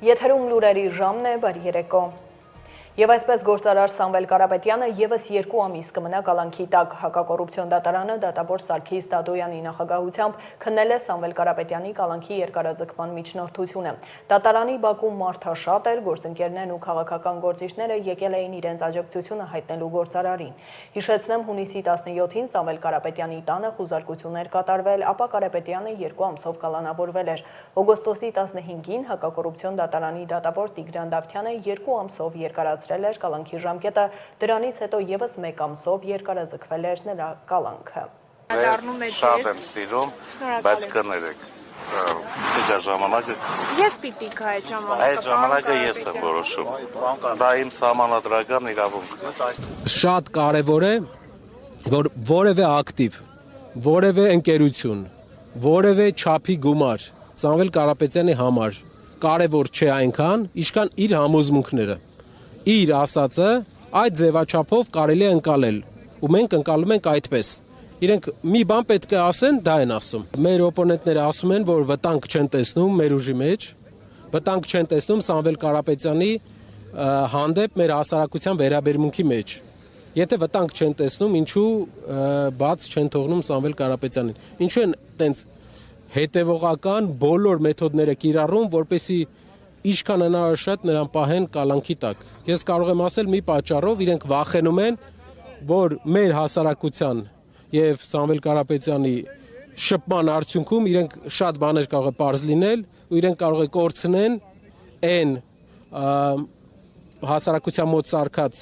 Եթերում լուրերի ժամն է, բարի երեկո։ Եվ այսպես գործարար Սամվել Կարապետյանը եւս 2 ամիս կմնա կալանքի տակ։ Հակակոռուպցիոն դատարանը դատավոր Սարգիս Դադոյանի նախագահությամբ քննել է Սամվել Կարապետյանի կալանքի երկարաձգման միջնորդությունը։ Դատարանի բակում մարդաշատ էր, գործընկերներն ու քաղաքական գործիչները եկել էին իրենց աջակցությունը հայտնելու գործարարին։ Հիշեցնեմ, հունիսի 17-ին Սամվել Կարապետյանի տանը խուզարկություններ կատարվել, ապա Կարապետյանը 2 ամսով կալանավորվել էր։ Օգոստոսի 15-ին հակակոռուպցիոն դատարանի դատավոր Տիգրան Դավթյանը 2 ամսով երկարացրել էր կալանքի ժամկետը, դրանից հետո եւս 1 ամսով երկարաձգվել էր նրա կալանքը։ Շատ եմ սիրում, բայց կներեք։ Դա ժամանակը Ես պիտի գա այդ ժամանակը։ Այդ ժամանակը ես եմ որոշում։ Դա իմ սահմանադրական իրավունքն է։ Շատ կարևոր է, որ որևէ ակտիվ, որևէ ընկերություն, որևէ չափի գումար Սամվել Կարապետյանի համար կարևոր չէ այնքան, ինչքան իր համոզմունքները։ Իր ասածը այդ ձևաչափով կարելի է ընկալել, ու մենք ընկալում ենք այդպես։ Իրենք մի բան պետք է ասեն, դա են ասում։ Մեր օպոնենտները ասում են, որ վտանգ չեն տեսնում մեր ուժի մեջ, վտանգ չեն տեսնում Սամվել Կարապետյանի հանդեպ մեր հասարակության վերաբերմունքի մեջ։ Եթե վտանգ չեն տեսնում, ինչու բաց չեն թողնում Սամվել Կարապետյանին։ Ինչու են տենց հետևողական բոլոր մեթոդները կիրառում, որպեսզի ինչքան հնարավոր շատ նրան պահեն կալանքի տակ։ Ես կարող եմ ասել մի պատճառով իրենք վախենում են, որ մեր հասարակության եւ Սամվել Կարապետյանի շփման արդյունքում իրենք շատ բաներ կարող է պարզ լինել ու իրենք կարող է կորցնեն այն հասարակության մոտ սարքած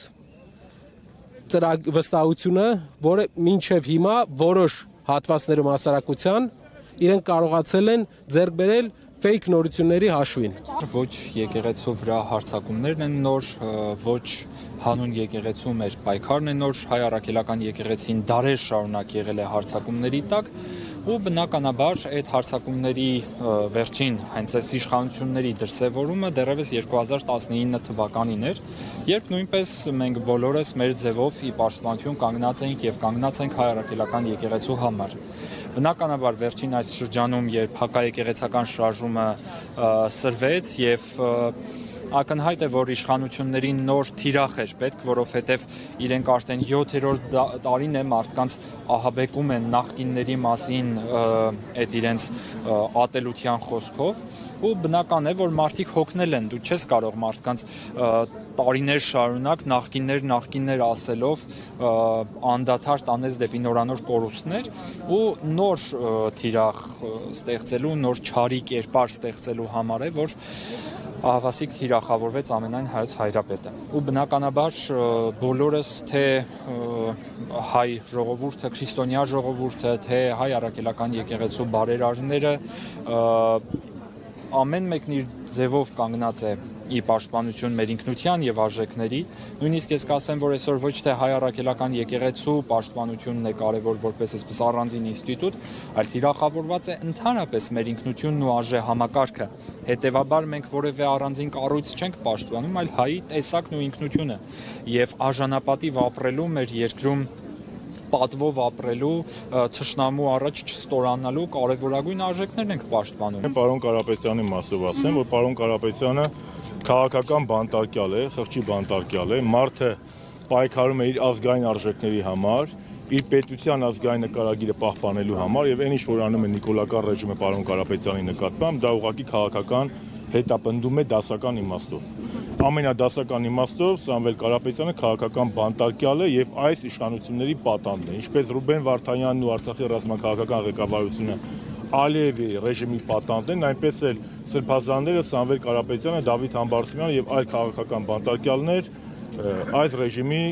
վստահությունը, որը մինչև հիմա որոշ հատվածներում հասարակության իրենք կարողացել են ձեռք բերել ֆեյք նորությունների հաշվին։ Ոչ եկեղեցու վրա հարձակումներն են նոր, ոչ հանուն եկեղեցու մեր պայքարն է նոր, հայ առաքելական եկեղեցին դարեր շարունակ եղել է հարձակումների տակ, ու բնականաբար այդ հարձակումների վերջին հենց այս իշխանությունների դրսևորումը դեռևս 2019 թվականին էր, երբ նույնպես մենք բոլորս մեր ձևով ի պաշտպանություն կանգնած էինք եւ կանգնած ենք հայ առաքելական եկեղեցու համար։ Բնականաբար վերջին այս շրջանում, երբ հակաեկեղեցական շարժումը սրվեց եւ ակնհայտ է, որ իշխանություններին նոր թիրախ էր պետք, որովհետև իրենք արդեն 7-րդ տարին է մարդկանց ահաբեկում են նախկինների մասին այդ իրենց ատելության խոսքով, ու բնական է, որ մարդիկ հոգնել են, դու չես կարող մարդկանց տարիներ շարունակ նախկիններ ասելով անդադար տանես դեպի նորանոր կորուստներ ու նոր թիրախ ստեղծելու, նոր չարի կերպար ստեղծելու համար է, որ ահավասիկ թիրախավորվեց ամենայն հայոց հայրապետը։ Ու բնականաբար բոլորս թե հայ ժողովուրդը, քրիստոնյա ժողովուրդը, թե հայ առաքելական եկեղեցու բարերարները ամեն մեկն իր ձևով կանգնած է ի պաշտպանություն մեր ինքնության եւ արժեքների, նույնիսկ ես կասեմ, որ այսօր ոչ թե հայ առաքելական եկեղեցու պաշտպանությունն է կարևոր որպես այսպես առանձին ինստիտուտ, այլ թիրախավորված է ընդհանրապես մեր ինքնությունն ու արժե համակարգը։ Հետևաբար մենք որևէ առանձին կառույց չենք պաշտպանում, այլ հայի տեսակն ու ինքնությունը եւ արժանապատիվ ապրելու մեր երկրում պատվով ապրելու, թշնամու առաջ չստորանալու կարևորագույն արժեքներն ենք պաշտպանում։ Պարոն Կարապետյանի մասով ասեմ, որ պարոն Կարապետյանը քաղաքական բանտարկյալ է, խղճի բանտարկյալ է, մարդը պայքարում է իր ազգային արժեքների համար, իր պետության ազգային նկարագիրը պահպանելու համար եւ այն ինչ որ անում է նիկոլական ռեժիմը պարոն Կարապետյանի նկատմամբ, դա ուղղակի քաղաքական հետապնդում է դասական իմաստով։ Ամենադասական իմաստով Սամվել Կարապետյանը քաղաքական բանտարկյալ է եւ այս իշխանությունների պատանդն է, ինչպես Ռուբեն Վարդանյանն ու Արցախի ռազմաքաղաքական ղեկավարությունը Ալիևի ռեժիմի պատանդն են, այնպես էլ սրբազանները Սամվել Կարապետյանը, Դավիթ Համբարձումյանը եւ այլ քաղաքական բանտարկյալներ այս ռեժիմի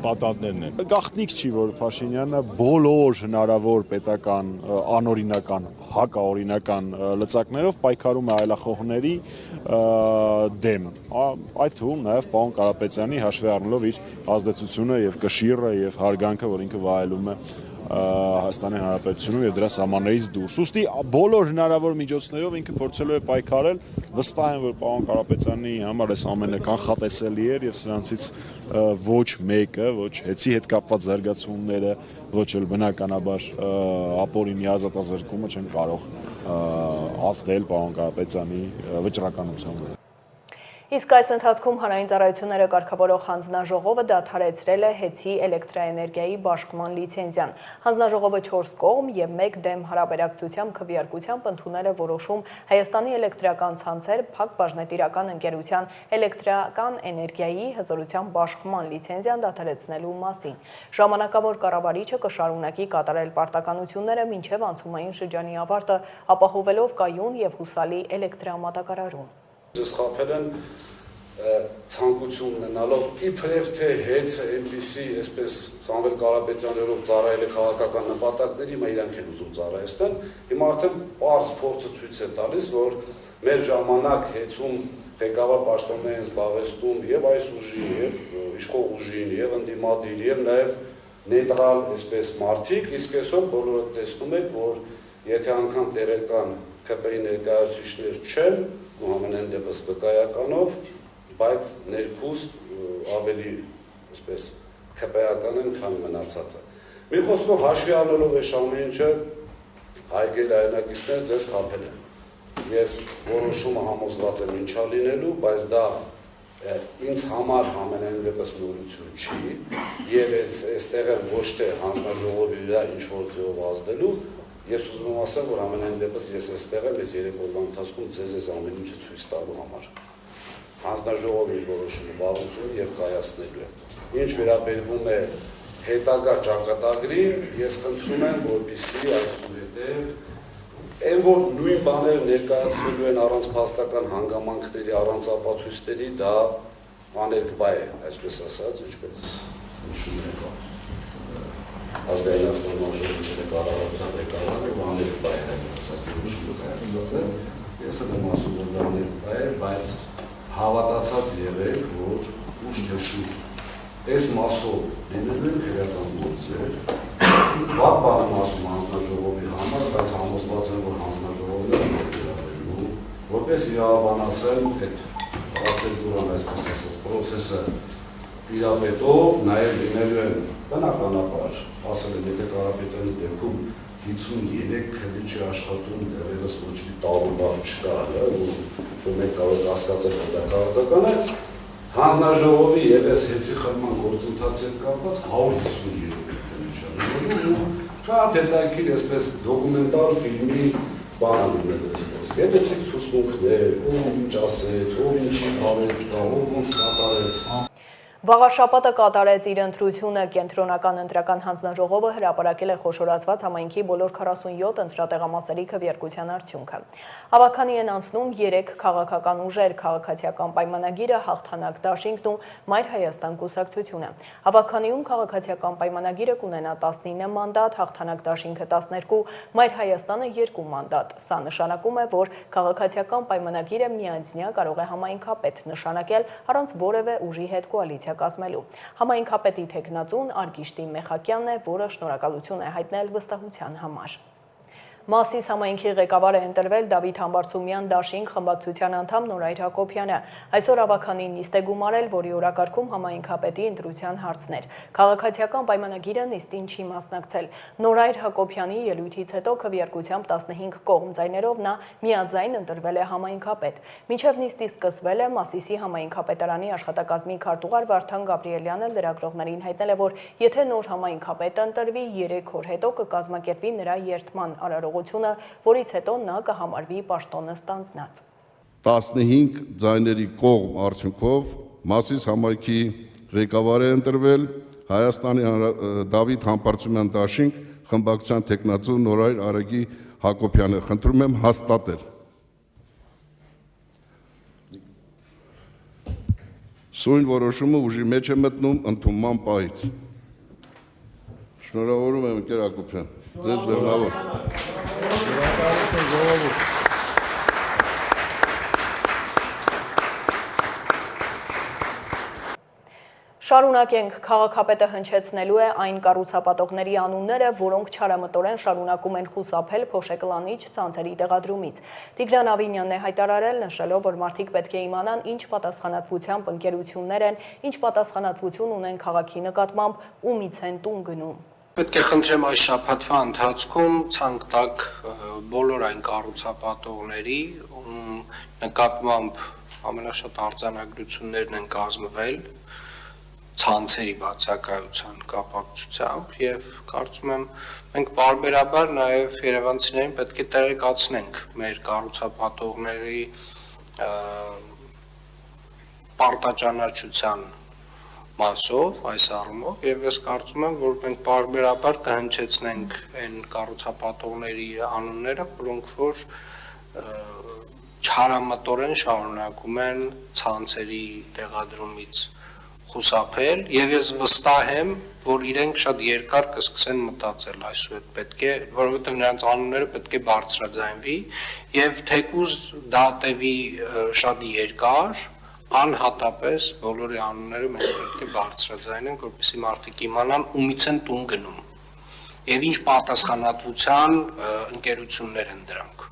պատանդներն են։ Գաղտնիք չի, որ Փաշինյանը բոլոր հնարավոր պետական անօրինական, հակաօրինական լծակներով պայքարում է այլախոհների դեմ։ Այդ թվում նաև պարոն Կարապետյանի հաշվի առնելով իր ազդեցությունը եւ կշիռը եւ հարգանքը, որ ինքը վայելում է Հայաստանի Հանրապետությունում եւ դրա սահմաններից դուրս։ Ուստի բոլոր հնարավոր միջոցներով ինքը փորձելու է պայքարել, վստահ եմ, որ պարոն Կարապետյանի համար այս ամենը կանխատեսելի էր եւ սրանցից ոչ մեկը, ոչ հեծի հետ կապված զարգացումները, ոչ էլ բնականաբար ապօրինի ազատազրկումը չեն կարող ազդել պարոն Կարապետյանի վճռականության վրա։ Իսկ այս ընթացքում հանրային ծառայությունները կարգավորող հանձնաժողովը դադարեցրել է հեծի էլեկտրաէներգիայի բաշխման լիցենզիան։ Հանձնաժողովը 4 կողմ եւ 1 դեմ հարաբերակցությամբ քվեարկությամբ ընդունել է որոշում Հայաստանի էլեկտրական ցանցեր Փակ բաժնետիրական ընկերության էլեկտրական էներգիայի հզորության բաշխման լիցենզիան դադարեցնելու մասին։ Ժամանակավոր կառավարիչը կշարունակի կատարել պարտականությունները մինչև անցումային շրջանի ավարտը, ապահովելով կայուն եւ հուսալի էլեկտրամատակարարում։ Սխապել են ցանկություն ունենալով իբրև թե հեծը այնպիսի այսպես Սամվել Կարապետյաններով ծառայել է քաղաքական նպատակների, հիմա իրանք են ուզում ծառայեցնել, հիմա արդեն պարզ փորձը ցույց է տալիս, որ մեր ժամանակ հեծում ղեկավար պաշտոններ են զբաղեցնում եւ այս ուժի, եւ իշխող ուժին, եւ ընդդիմադիր, եւ նաեւ նեյտրալ այսպես մարդիկ, իսկ այսօր բոլորը տեսնում եք, որ եթե անգամ տեղական ԿՊ-ի ներկայացուցիչներ չեն, ու ամենայն դեպս վկայականով, բայց ներքուստ ավելի այսպես ԿՊ-ական են, քան մնացածը։ Մի խոսքով հաշվի առնելով այս ամեն ինչը հայկել հայրենակիցները ձեզ խաբել են։ Ես որոշումը համոզված եմ ինչա լինելու, բայց դա ինձ համար ամենայն դեպս նորություն չի, եւ այստեղ եմ ոչ թե հանձնաժողովի վրա ինչ-որ ձևով ազդելու, ես ուզում եմ ասեմ, որ ամենայն դեպս ես այստեղ եմ, ես 3 օրվա ընթացքում ձեզ ամեն ինչը ցույց տալու համար։ Հանձնաժողովի իր որոշումը բավականություն եւ կայացնելու է։ Ինչ վերաբերվում է հետագա ճակատագրին, ես խնդրում եմ, որպեսզի այսուհետև այն որ նույն բաները ներկայացվելու են առանց փաստական հանգամանքների, առանց ապացույցների, դա աներկբա է, այսպես ասած, ինչպես նշում եք ազգայնացման արժեքների կառավարության ղեկավարը աներկբա է, ասած նշումը կայացված է, ես եմ ասում, որ դա աներկբա է, բայց հավատացած եղեք, որ ուշ թե շուտ այս մասով լինելու են քրեական գործեր, վատ բան եմ ասում հանձնաժողովի համար, բայց համոզված եմ, որ հանձնաժողովն է վերաբերելու, որպես իրավաբանասեն այդ պրոցեդուրան, այսպես ասած, պրոցեսը իրավետով նաև լինելու են բնականաբար, ասել եմ, եթե Կարապետյանի դեպքում 53 քրիչ աշխատում դեռևս ոչ մի տարու բառ չկա, ու մեկ կարող հասկացել, որ դա քաղաքական է, հանձնաժողովի եւ այս հեծի խմբման գործընթացի հետ կապված 153 կա հետաքրքիր այսպես դոկումենտալ ֆիլմի բան ունեն այսպես։ Եթե ցուցմունքներ, ով ինչ ասեց, ով ինչի հավեց, ով ոնց կատարեց։ Վաղաշաբաթը կատարեց իր ընտրությունը կենտրոնական ընտրական հանձնաժողովը հրապարակել է խոշորացված համայնքի բոլոր 47 ընտրատեղամասերի քվեարկության արդյունքը։ Հավաքանի են անցնում 3 քաղաքական ուժեր՝ քաղաքացիական պայմանագիրը, հաղթանակ դաշինքն ու Մայր Հայաստան կուսակցությունը։ Հավաքանիում քաղաքացիական պայմանագիրը կունենա 19 մանդատ, հաղթանակ դաշինքը 12, Մայր Հայաստանը 2 մանդատ։ Սա նշանակում է, որ քաղաքացիական պայմանագիրը միանձնյա կարող է համայնքապետ նշանակել առանց որևէ ուժի հետ կոալիցիա կազմելու։ Համայնքապետի թեկնածուն Արգիշտի Մեխակյանն է, որը շնորհակալություն է հայտնել վստահության համար։ Մասիս համայնքի ղեկավար է ընտրվել Դավիթ Համբարձումյան դաշինք խմբակցության անդամ Նորայր Հակոբյանը։ Այսօր ավականին նիստ է գումարել, որի օրակարգում համայնքապետի ընտրության հարցներ։ Քաղաքացիական պայմանագիրը նիստին չի մասնակցել։ Նորայր Հակոբյանի ելույթից հետո քվեարկությամբ 15 կողմ ձայներով նա միաձայն ընտրվել է համայնքապետ։ Մինչև նիստի սկսվել է Մասիսի համայնքապետարանի աշխատակազմի քարտուղար Վարդան Գաբրիելյանը լրագրողներին հայտնել է, որ եթե նոր համայնքապետ ընտրվի, 3 օր հետո կկազմակերպվի նրա երթման արարողությունը, որից հետո նա կհամարվի պաշտոնը ստանձնած։ 15 ձայների կողմ արդյունքով Մասիս համայնքի ղեկավար է ընտրվել Հայաստանի Դավիթ Համբարձումյան դաշինք խմբակցության թեկնածու Նորայր Արեգի Հակոբյանը։ Խնդրում եմ հաստատել։ Սույն որոշումը ուժի մեջ է մտնում ընդունման պահից։ Շնորհավորում եմ ընկեր Հակոբյան, ձեզ դեռնավոր։ Շարունակենք, քաղաքապետը հնչեցնելու է այն կառուցապատողների անունները, որոնք չարամտորեն շարունակում են խուսափել փոշեկլանիչ ցանցերի տեղադրումից։ Տիգրան Ավինյանն է հայտարարել, նշելով, որ մարդիկ պետք է իմանան, ինչ պատասխանատվությամբ ընկերություններ են, ինչ պատասխանատվություն ունեն քաղաքի նկատմամբ, ումից են տուն գնում։ Պետք է խնդրեմ այս շաբաթվա ընթացքում ցանկ տակ բոլոր այն կառուցապատողների, նկատմամբ ամենաշատ արձանագրություններն են կազմվել ցանցերի բացակայության կապակցությամբ եւ կարծում եմ մենք բարբերաբար նաեւ երևանցիներին պետք է տեղեկացնենք մեր կառուցապատողների պարտաճանաչության մասով այս առումով եւ ես կարծում եմ որ մենք բարբերաբար կհնչեցնենք այն կառուցապատողների անունները որոնք որ չարամտորեն շարունակում են ցանցերի տեղադրումից խուսափել եւ ես վստահ եմ որ իրենք շատ երկար կսկսեն մտածել այսուհետ պետք է որովհետեւ նրանց անունները պետք է բարձրաձայնվի եւ թեկուզ դա տևի շատ երկար անհատապես բոլորի անունները մենք պետք է բարձրաձայնենք որպեսզի մարդիկ իմանան ումից են տուն գնում եւ ինչ պատասխանատվության ընկերություններ են դրանք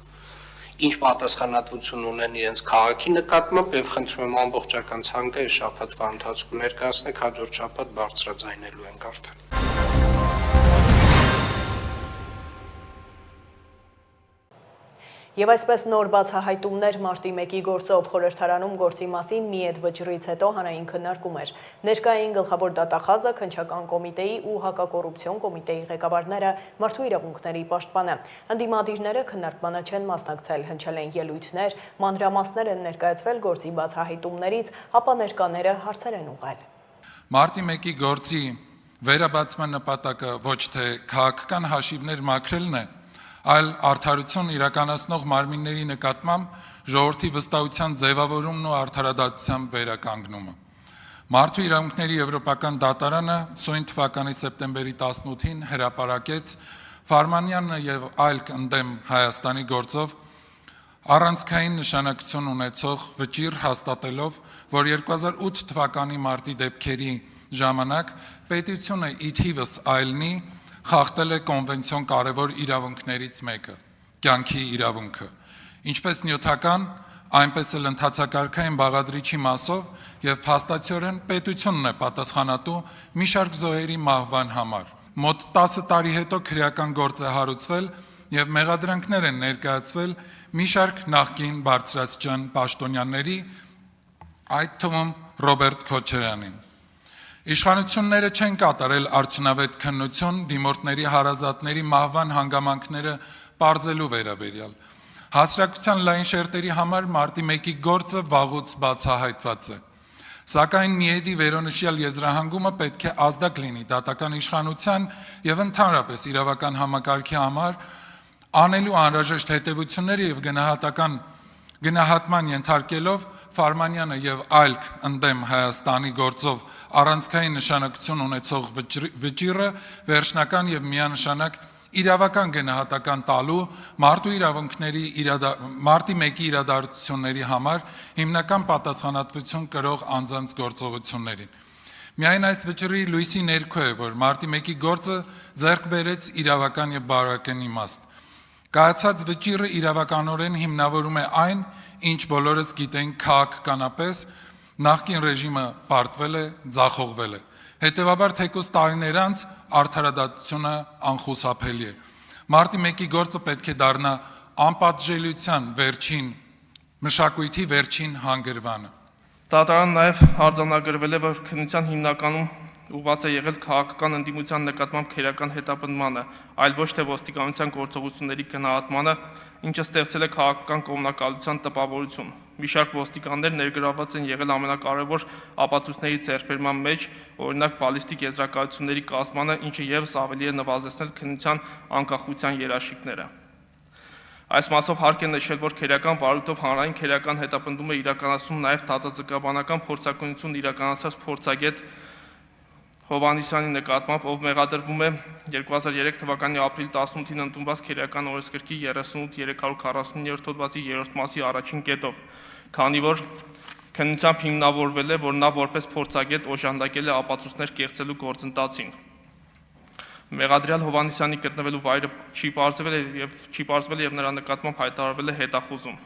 ինչ պատասխանատվություն ունեն իրենց քաղաքի նկատմամբ եւ խնդրում եմ ամբողջական ցանկը շաբաթվա ընթացքում ներկայացնեք հաջորդ շաբաթ բարձրաձայնելու ենք արդեն Եվ այսպես նոր բացահայտումներ մարտի 1-ի գործով խորհրդարանում գործի մասին մի էդ վճռից հետո հանրային քննարկում էր։ Ներկային գլխավոր դատախազը, քննչական կոմիտեի ու հակակոռուպցիոն կոմիտեի ղեկավարները, մարդու իրավունքների պաշտպանը։ Ընդդիմադիրները քննարկմանը չեն մասնակցել, հնչել են ելույթներ, մանրամասներ են ներկայացվել գործի բացահայտումներից, ապա ներկաները հարցեր են ուղղել։ Մարտի 1-ի գործի վերաբացման նպատակը ոչ թե քաղաքական հաշիվներ մաքրելն է, այլ արդարություն իրականացնող մարմինների նկատմամբ ժողովրդի վստահության ձևավորումն ու արդարադատության վերականգնումը։ Մարդու իրավունքների եվրոպական դատարանը սույն թվականի սեպտեմբերի 18-ին հրապարակեց Ֆարմանյանը եւ այլ ընդդեմ Հայաստանի գործով առանցքային նշանակություն ունեցող վճիռ հաստատելով, որ 2008 թվականի մարտի դեպքերի ժամանակ պետությունը ի թիվս այլնի խախտել է կոնվենցիոն կարևոր իրավունքներից մեկը, կյանքի իրավունքը, ինչպես նյութական, այնպես էլ ընթացակարգային բաղադրիչի մասով եւ փաստացիորեն պետությունն է պատասխանատու մի շարք զոհերի մահվան համար։ Մոտ 10 տարի հետո քրեական գործ է հարուցվել եւ մեղադրանքներ են ներկայացվել մի շարք նախկին բարձրաստիճան պաշտոնյաների, այդ թվում Ռոբերտ Քոչարյանին։ Իշխանությունները չեն կատարել արդյունավետ քննություն դիմորդների հարազատների մահվան հանգամանքները պարզելու վերաբերյալ։ Հասարակության լայն շերտերի համար մարտի 1-ի գործը վաղուց բացահայտված է։ Սակայն միեդի վերոնշյալ եզրահանգումը պետք է ազդակ լինի դատական իշխանության եւ ընդհանրապես իրավական համակարգի համար անելու անհրաժեշտ հետևությունները եւ գնահատման ենթարկելով Ֆարմանյանը եւ այլ ընդդեմ Հայաստանի գործով առանցքային նշանակություն ունեցող վճիռը վերջնական եւ միանշանակ իրավական գնահատական տալու մարդու իրավունքների մարտի 1-ի իրադարձությունների համար հիմնական պատասխանատվություն կրող անձանց գործողություններին։ Միայն այս վճռի լույսի ներքո է, որ մարտի 1-ի գործը ձեռք բերեց իրավական եւ բարոյական իմաստ։ Կայացած վճիռը իրավականորեն հիմնավորում է այն, ինչ բոլորս գիտենք քաղաքականապես, նախկին ռեժիմը պարտվել է, ձախողվել է։ Հետևաբար թեկուզ տարիներ անց արդարադատությունը անխուսափելի է։ Մարտի 1-ի գործը պետք է դառնա անպատժելիության վերջին մշակույթի վերջին հանգրվանը։ Դատարանը նաև արձանագրվել է, որ քննության հիմնականում ուղղված է եղել քաղաքական ընդդիմության նկատմամբ քերական հետապնդմանը, այլ ոչ թե ոստիկանության գործողությունների գնահատմանը, ինչը ստեղծել է քաղաքական կողմնակալության տպավորություն։ Մի շարք ոստիկաններ ներգրավված են եղել ամենակարևոր ապացույցների ձեռքբերման մեջ, օրինակ բալիստիկ եզրակացությունների կազմանը, ինչը ևս ավելի է նվազեցնել քննության անկախության երաշխիքները։ Այս մասով հարկ է նշել, որ քերական վարույթով հանրային քերական հետապնդում է իրականացում նաև դատաձգաբանական փորձակնություն իրականացած փորձագետ Հովհաննիսյանի նկատմամբ, ով մեղադրվում է 2003 թվականի ապրիլ 18-ին ընդունված քերական օրենսգրքի 38-349 հոդվածի 3-րդ մասի առաջին կետով, քանի որ քննությամբ հիմնավորվել է, որ նա որպես փորձագետ օժանդակել է ապացույցներ կեղծելու գործընթացին։ Մեղադրյալ Հովհաննիսյանի գտնվելու վայրը չի պարզվել եւ նրա նկատմամբ հայտարարվել է հետախուզում։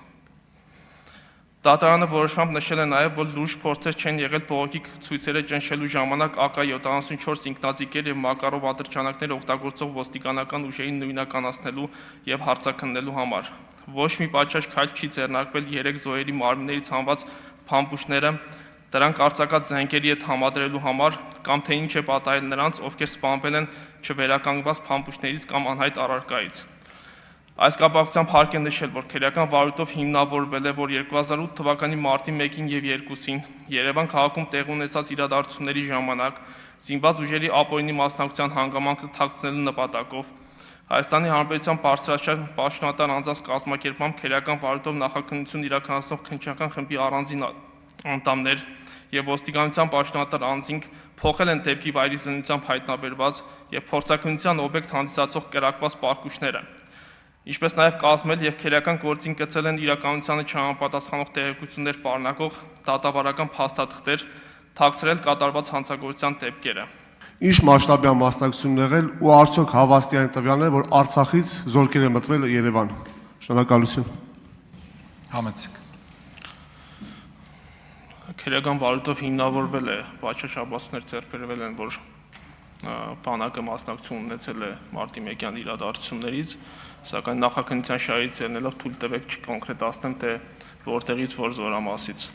Դատարանը որոշմամբ նշել է նաև, որ լուրջ փորձեր չեն եղել բողոքի ցույցերը ճնշելու ժամանակ AK-74 ինքնաձիգեր եւ Մակարով ատրճանակներ օգտագործող ոստիկանական ուժերին նույնականացնելու եւ հարցաքննելու համար։ Ոչ մի պատշաճ քայլ չի ձեռնարկվել 3 զոհերի մարմիններից հանված փամփուշտները դրանք արձակած զենքերի հետ համադրելու համար կամ թե ինչ է պատահել նրանց, ովքեր սպանվել են չվերականգնված փամփուշտներից կամ անհայտ առարկայից։ Այս կապակցությամբ հարկ է նշել, որ քրեական վարույթով հիմնավորվել է, որ 2008 թվականի մարտի 1-ին եւ 2-ին Երևան քաղաքում տեղի ունեցած իրադարձությունների ժամանակ զինված ուժերի ապօրինի մասնակցության հանգամանքը թաքցնելու նպատակով Հայաստանի Հանրապետության բարձրաստիճան պաշտոնատար անձանց կազմակերպմամբ քրեական վարույթով նախաքննություն իրականացնող քննչական խմբի առանձին անդամներ եւ ոստիկանության պաշտոնատար անձինք փոխել են դեպքի վայրի զինությամբ հայտնաբերված եւ փորձաքննության օբյեկտ հանդիսացող կրակված պարկուշները, ինչպես նաեւ կազմել եւ քրեական գործին կցել են իրականությանը չհամապատասխանող տեղեկություններ պարունակող դատավարական փաստաթղթեր, թաքցրել կատարված հանցագործության դեպքերը։ Ինչ մասշտաբյան մասնակցություն եղել ու արդյոք հավաստի այն տվյալները, որ Արցախից զորքեր են մտվել Երևան։ Շնորհակալություն։ Համեցեք։ Քրեական վարույթով հիմնավորվել է վաճառաբացներ ձեռքբերվել են, որ բանակը մասնակցություն ունեցել է մարտի 1-յան իրադարձություններից, սակայն նախաքննության շահից ելնելով թույլ տվեք չկոնկրետացնեմ, թե որտեղից որ զորամասից,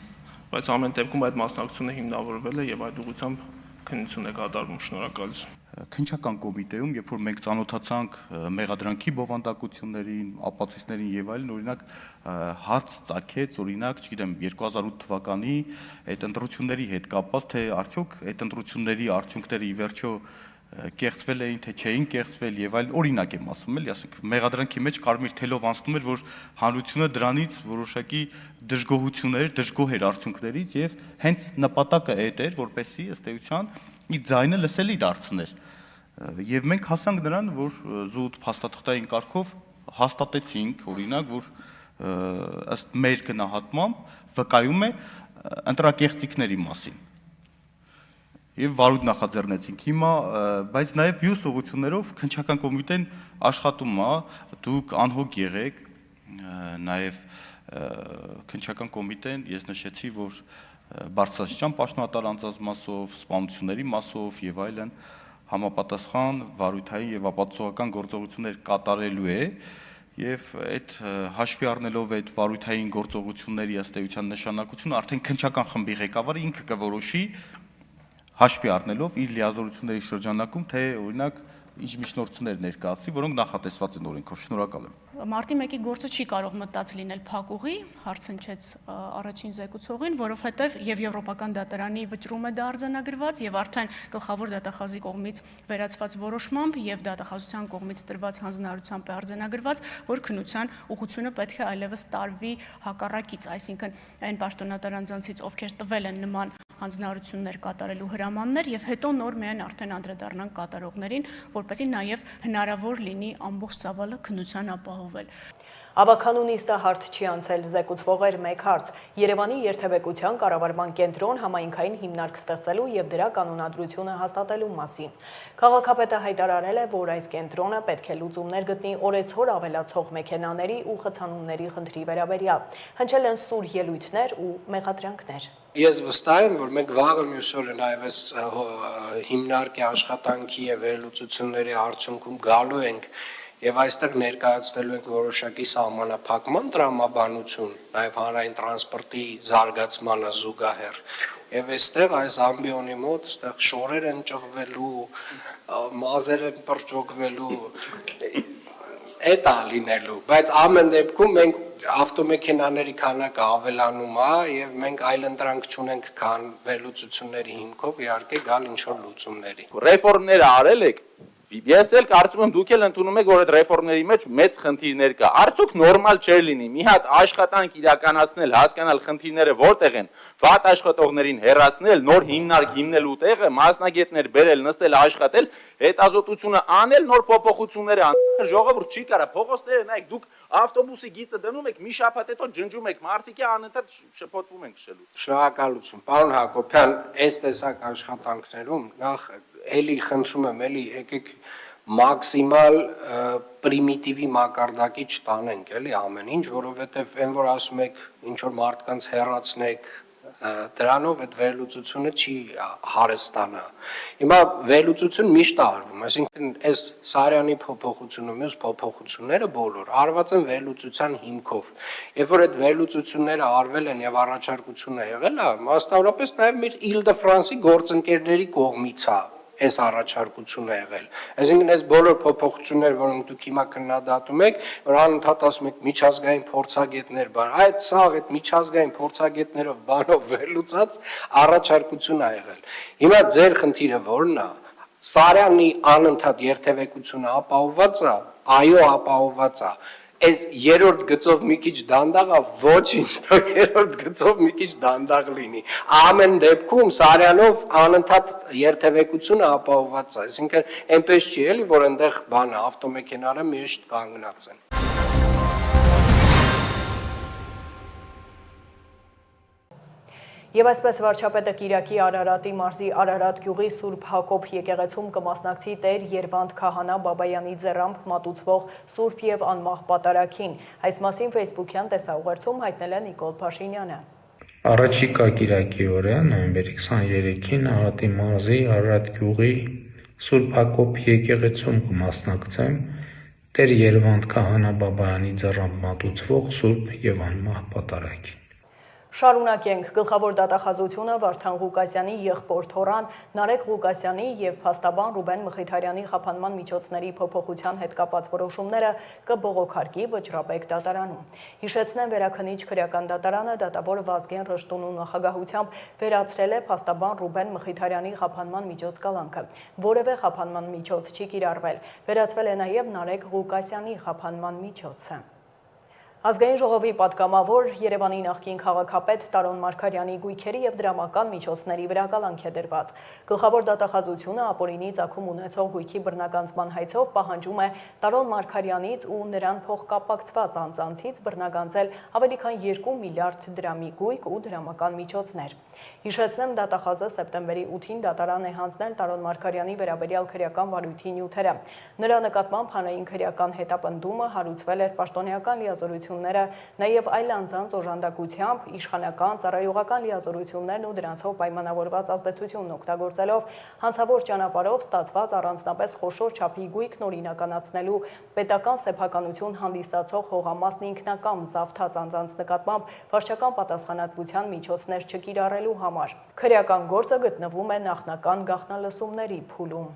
բայց ամեն դեպքում այդ մասնակցությունը հիմնավորվել է եւ այդ ուղղությամբ քննություն է կատարվում։ Շնորհակալություն։ Քննչական կոմիտեում, երբ որ մենք ծանոթացանք մեղադրանքի բովանդակություններին, ապացույցներին եւ այլն, օրինակ հարց ծագեց, օրինակ, չգիտեմ, 2008 թվականի այդ ընտրությունների հետ կապված, թե արդյոք այդ ընտրությունների արդյունքները ի վերջո կեղծվել էին, թե չէին կեղծվել եւ այլն, օրինակ եմ ասում, էլի, ասենք, մեղադրանքի մեջ կարմիր թելով անցնում էր, որ հանրությունը դրանից որոշակի դժգոհ էր արդյունքներից եւ հենց նպատակը այդ էր, որպեսզի ըստ էության իր ձայնը լսելի դարձներ։ Եվ մենք հասանք նրան, որ զուտ փաստաթղթային կարգով հաստատեցինք, օրինակ, որ ըստ մեր գնահատմամբ վկայում է ընտրակեղծիքների մասին։ Եվ վարույթ նախաձեռնեցինք հիմա, բայց նաև մյուս ուղղություններով քննչական կոմիտեն աշխատում է, դուք անհոգ եղեք, նաև քննչական կոմիտեն, ես նշեցի, որ բարձրաստիճան պաշտոնատար անձանց մասով, սպանությունների մասով եւ այլն համապատասխան վարույթային եւ ապացուցողական գործողություններ կատարելու է եւ այդ հաշվի առնելով այդ վարույթային գործողությունների ըստ էության նշանակությունը արդեն քննչական խմբի ղեկավարը ինքը կորոշի հաշվի առնելով իր լիազորությունների շրջանակում, թե օրինակ ինչ միջնորդություններ ներկայացվի, որոնք նախատեսված են օրենքով։ Շնորհակալ եմ։ Մարտի 1-ի գործը չի կարող մտած լինել փակուղի, հարցնչեց առաջին զեկուցողին, որովհետև եւ Եվրոպական դատարանի վճռում է դա արձանագրված եւ արդեն գլխավոր դատախազի կողմից վերացված որոշմամբ եւ դատախազության կողմից տրված հանձնարարությամբ է արձանագրված, որ քննության ուղղությունը պետք է այլևս տարվի հակառակից, այսինքն այն պաշտոնատար անձանցից, ովքեր տվել են նման հանձնարարություններ կատարելու հրամաններ եւ հետո նոր միայն արդեն անդրադառնանք կատարողներին, որպեսզի նաեւ հնարավոր լինի ամբողջ ծավալը քննության ապահովել։ Ավականունիստը հարթ չի անցել զեկուցվող էր մեկ հարց Երևանի երթևեկության կառավարման կենտրոն համայնքային հիմնարկ ստեղծելու եւ դրա կանոնադրությունը հաստատելու մասին։ Քաղաքապետը հայտարարել է, որ այս կենտրոնը պետք է լուծումներ գտնի օրեցօր ավելացող մեքենաների ու խցանումների խնդրի վերաբերյալ։ Հնչել են սուր ելույթներ ու մեղադրանքներ։ Ես վստահ եմ, որ մենք վաղը մյուս օրը նաև այս հիմնարկի աշխատանքի եւ վերլուծությունների արդյունքում գալու ենք եւ այստեղ ներկայացնելու ենք որոշակի սահմանափակման տրամաբանություն, նաեւ հանրային տրանսպորտի զարգացմանը զուգահեռ։ Եվ այստեղ այս ամբիոնի մոտ այստեղ շորեր են ճղվելու, մազեր են պրճոկվելու, էդ է լինելու, բայց ամեն դեպքում մենք ավտոմեքենաների քանակը ավելանում է եւ մենք այլ ընտրանք չունենք, քան վերլուծությունների հիմքով իհարկե գալ ինչ որ լուծումների։ Ռեֆորմները արել եք։ Ես էլ կարծում եմ դուք էլ ընդունում եք, որ այդ ռեֆորմների մեջ մեծ խնդիրներ կա։ Արդյոք նորմալ չէր լինի մի հատ աշխատանք իրականացնել, հասկանալ խնդիրները որտեղ են, վատ աշխատողներին հեռացնել, նոր հիմնարկ հիմնելու տեղը, մասնագետներ բերել, նստել աշխատել, հետազոտությունը անել, նոր փոփոխություններ անել, ժողովուրդ չի կարա, փողոցները նայեք, դուք ավտոբուսի գիծը դնում եք, մի շաբաթ հետո ջնջում եք, մարդիկի անընդհատ շփոթվում են քշելու։ Շնորհակալություն, պարոն Հակոբյան, այս տեսակ աշխատանքներում նախ էլի խնդրում եմ, էլի եկեք մաքսիմալ պրիմիտիվի մակարդակի չտանենք, էլի ամեն ինչ, որովհետև այն որ ասում եք ինչ որ մարդկանց հեռացնեք, Դրանով այդ վերլուծությունը չի հարստանա։ Հիմա վերլուծություն միշտ արվում, այսինքն այս Սարյանի փոփոխությունը, մյուս փոփոխությունները բոլոր արված են վերլուծության հիմքով։ Երբ որ այդ վերլուծությունները արվել են եւ առաջարկությունը եղել է, մասնավորապես նաեւ մեր Île-de-France-ի գործընկերների կողմից է այս առաջարկությունը եղել։ Այսինքն այս բոլոր փոփոխությունները, որոնք դուք հիմա քննադատում եք, որ անընդհատ ասում եք միջազգային փորձագետներ, բան, այդ սաղ այդ միջազգային փորձագետներով բանով վերլուծած առաջարկություն է եղել։ Հիմա ձեր խնդիրը ո՞րն է։ Սարյանի անընդհատ երթևեկությունը ապահովված է, այո, ապահովված է։ Այս երրորդ գծով մի քիչ դանդաղ է, ոչինչ, թող երրորդ գծով մի քիչ դանդաղ լինի։ Ամեն դեպքում Սարյանով անընդհատ երթևեկությունը ապահովված է, այսինքն այնպես չի էլի, որ այնտեղ բանը ավտոմեքենաները միշտ կանգնած են։ Եվ այսպես վարչապետը Կիրակի Արարատի մարզի Արարատ գյուղի Սուրբ Հակոբ եկեղեցում կմասնակցի Տեր Երվանդ Քահանա Բաբայանի ձեռամբ մատուցվող Սուրբ եւ անմահ պատարագին։ Այս մասին Facebook-յան տեսաուղերձում հայտնել է Նիկոլ Փաշինյանը։ Առաջիկա Կիրակի օրը նոյեմբերի 23-ին Արարատի մարզի Արարատ գյուղի Սուրբ Հակոբ եկեղեցում կմասնակցեմ Տեր Երվանդ Քահանա Բաբայանի ձեռամբ մատուցվող Սուրբ եւ անմահ պատարագին։ Շարունակենք գլխավոր դատախազությունը Վարդան Ղուկասյանի եղբոր թոռան Նարեկ Ղուկասյանի եւ փաստաբան Ռուբեն Մխիթարյանի խափանման միջոցների փոփոխության հետ կապված որոշումները կբողոքարկի Վճռաբեկ դատարանում։ Հիշեցնեմ, Վերաքնիչ քրեական դատարանը դատավոր Վազգեն Ռշտունու նախագահությամբ վերացրել է փաստաբան Ռուբեն Մխիթարյանի խափանման միջոց կալանքը։ Որևէ խափանման միջոց չի կիրառվել։ Վերացվել է նաեւ Նարեկ Ղուկասյանի խափանման միջոցը։ Ազգային ժողովի պատգամավոր Երևանի նախկին քաղաքապետ Տարոն Մարգարյանի գույքերի եւ դրամական միջոցների վրա կալանք է դրված։ Գլխավոր դատախազությունը ապօրինի ծագում ունեցող գույքի բռնագանձման հայցով պահանջում է Տարոն Մարգարյանից ու նրան փոխկապակցված անձանցից բռնագանձել ավելի քան 2 միլիարդ դրամի գույք ու դրամական միջոցներ։ Հիշեցնեմ, դատախազը սեպտեմբերի 8-ին դատարան է հանձնել Տարոն Մարգարյանի վերաբերյալ քրեական վարույթի նյութերը։ Նրա նկատմամբ հանրային քրեական հետապնդումը հարուցվել էր պաշտոնեական լիազորությունները, նաև այլ անձանց օժանդակությամբ, իշխանական, ծառայողական լիազորություններն ու դրանցով պայմանավորված ազդեցությունն օգտագործելով հանցավոր ճանապարհով ստացված առանձնապես խոշոր չափի գույքն օրինականացնելու պետական սեփականություն հանդիսացող հողամասն ինքնակամ զավթած անձանց նկատմամբ վարչական պատասխանատվության միջոցներ չկիրառելու համար։ Քրեական գործը գտնվում է նախնական գաղտնալսումների փուլում։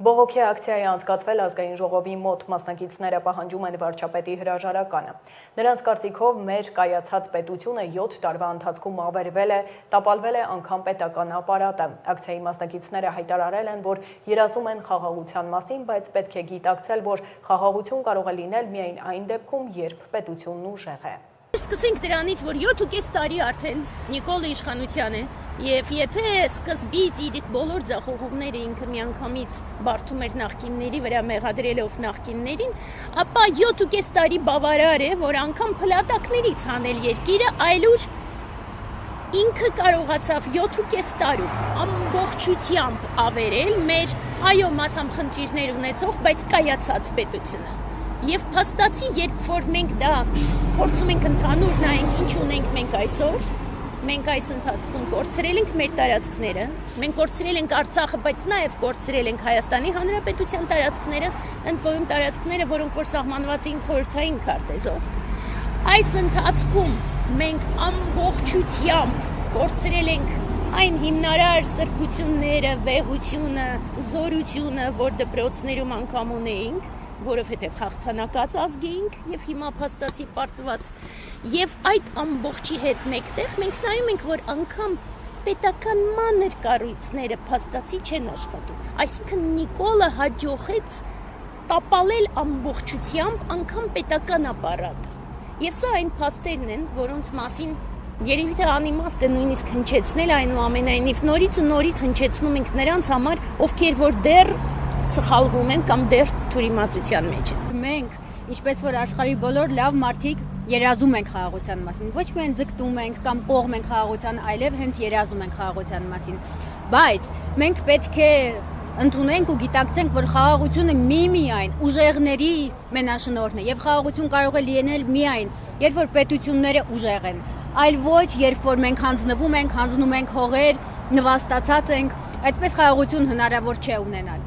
Բողոքի ակցիայի անցկացվել ազգային ժողովի մոտ մասնակիցները պահանջում են վարչապետի հրաժարականը։ Նրանց կարծիքով մեր կայացած պետությունը 7 տարվա ընթացքում ավերվել է, տապալվել է անգամ պետական ապարատը։ Ակցիայի մասնակիցները հայտարարել են, որ երազում են խաղաղության մասին, բայց պետք է գիտակցել, որ խաղաղություն կարող է լինել միայն այն դեպքում, երբ պետությունն ուժեղ է։ Սկսենք դրանից, որ 7.5 տարի արդեն Նիկոլը իշխանության է, եւ եթե սկզբից իր բոլոր ձախողումները ինքը միանգամից բարդում էր նախկինների վրա մեղադրելով նախկիններին, ապա 7.5 տարի բավարար է, որ անգամ փլատակներից հանել երկիրը, այլուր ինքը կարողացավ 7.5 տարում ամբողջությամբ ավերել մեր այո մասամբ խնդիրներ ունեցող, բայց կայացած պետությունը։ Եվ փաստացի, երբ որ մենք դա փորձում ենք ընդհանուր նայենք, ինչ ունենք մենք այսօր, մենք այս ընթացքում կորցրել ենք մեր տարածքները, մենք կորցրել ենք Արցախը, բայց նաև կորցրել ենք Հայաստանի Հանրապետության տարածքները, ընդ որում տարածքները, որոնք որ սահմանված էին խորհրդային քարտեզով։ Այս ընթացքում մենք ամբողջությամբ կորցրել ենք այն հիմնարար սրբությունները, վեհությունը, զորությունը, որ դպրոցներում անգամ ունեինք, որովհետև հաղթանակած ազգ էինք եւ հիմա փաստացի պարտված եւ այդ ամբողջի հետ մեկտեղ մենք նայում ենք, որ անգամ պետական մանր կառույցները փաստացի չեն աշխատում, այսինքն Նիկոլը հաջողեց տապալել ամբողջությամբ անգամ պետական ապարատը եւ սա այն փաստերն են, որոնց մասին երևի թե անիմաստ է նույնիսկ հնչեցնել, այնուամենայնիվ նորից հնչեցնում ենք նրանց համար, ովքեր որ դեռ սխալվում են կամ դեռ թուրիմացության մեջ են։ Մենք, ինչպես որ աշխարհի բոլոր լավ մարդիկ երազում ենք խաղաղության մասին, ոչ միայն ձգտում ենք կամ կողմ ենք խաղաղության, այլև հենց երազում ենք խաղաղության մասին։ Բայց մենք պետք է ընդունենք ու գիտակցենք, որ խաղաղությունը միայն ուժեղների մենաշնորհն է եւ խաղաղություն կարող է լինել միայն, երբ որ պետությունները ուժեղ են։ այլ ոչ, երբ որ մենք հանձնվում ենք, հանձնում ենք հողեր, նվաստացած ենք, այդպես խաղաղություն հնարավոր չէ ունենալ։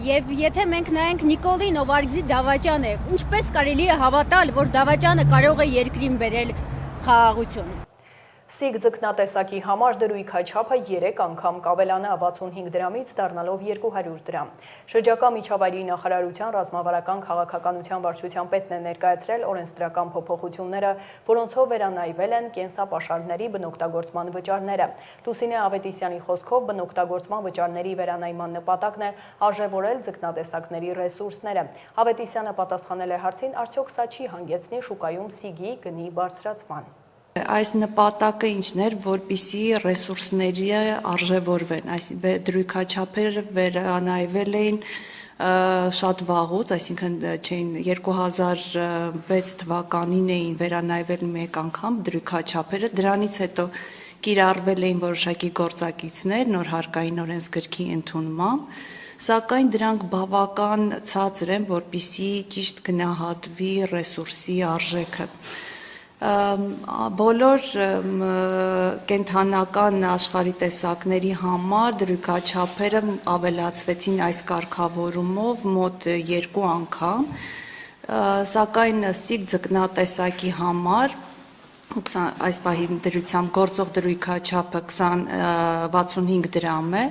Եվ եթե մենք նայենք Նիկոլի Նովարկզի դավաճանը, ինչպես կարելի է հավատալ, որ դավաճանը կարող է երկրին բերել խաղաղություն։ Սիգ ձկնատեսակի համար դրույքաչափը 3 անգամ կավելանա 65 դրամից դառնալով 200 դրամ։ Շրջակա միջավայրի նախարարության ռազմավարական քաղաքականության վարչության պետն է ներկայացրել օրենսդրական փոփոխությունները, որոնցով վերանայվել են կենսապաշարների բնօգտագործման վճարները։ Լուսինե Ավետիսյանի խոսքով բնօգտագործման վճարների վերանայման նպատակն է արժևորել ձկնատեսակների ռեսուրսները։ Ավետիսյանը պատասխանել է հարցին, արդյոք սա չի հանգեցնի շուկայում սիգի գնի բարձրացման։ Այս նպատակը ինչն էր, որպիսի ռեսուրսների արժևորվեն, այսինքն դրույքաչափերը վերանայվել էին շատ վաղուց, այսինքն 2006 թվականին էին վերանայվել մեկ անգամ դրույքաչափերը, դրանից հետո կիրառվել էին որոշակի գործակիցներ նոր հարկային օրենսգրքի ընդունմամբ, սակայն դրանք բավական ցածր են, որպիսի ճիշտ գնահատվի ռեսուրսի արժեքը։ Բոլոր կենթանական աշխարհի տեսակների համար դրույքաչափերը ավելացվեցին այս կարգավորումով մոտ 2 անգամ, սակայն սիգ ձկնատեսակի համար այս պահի դրությամբ գործող դրույքաչափը 65 դրամ է,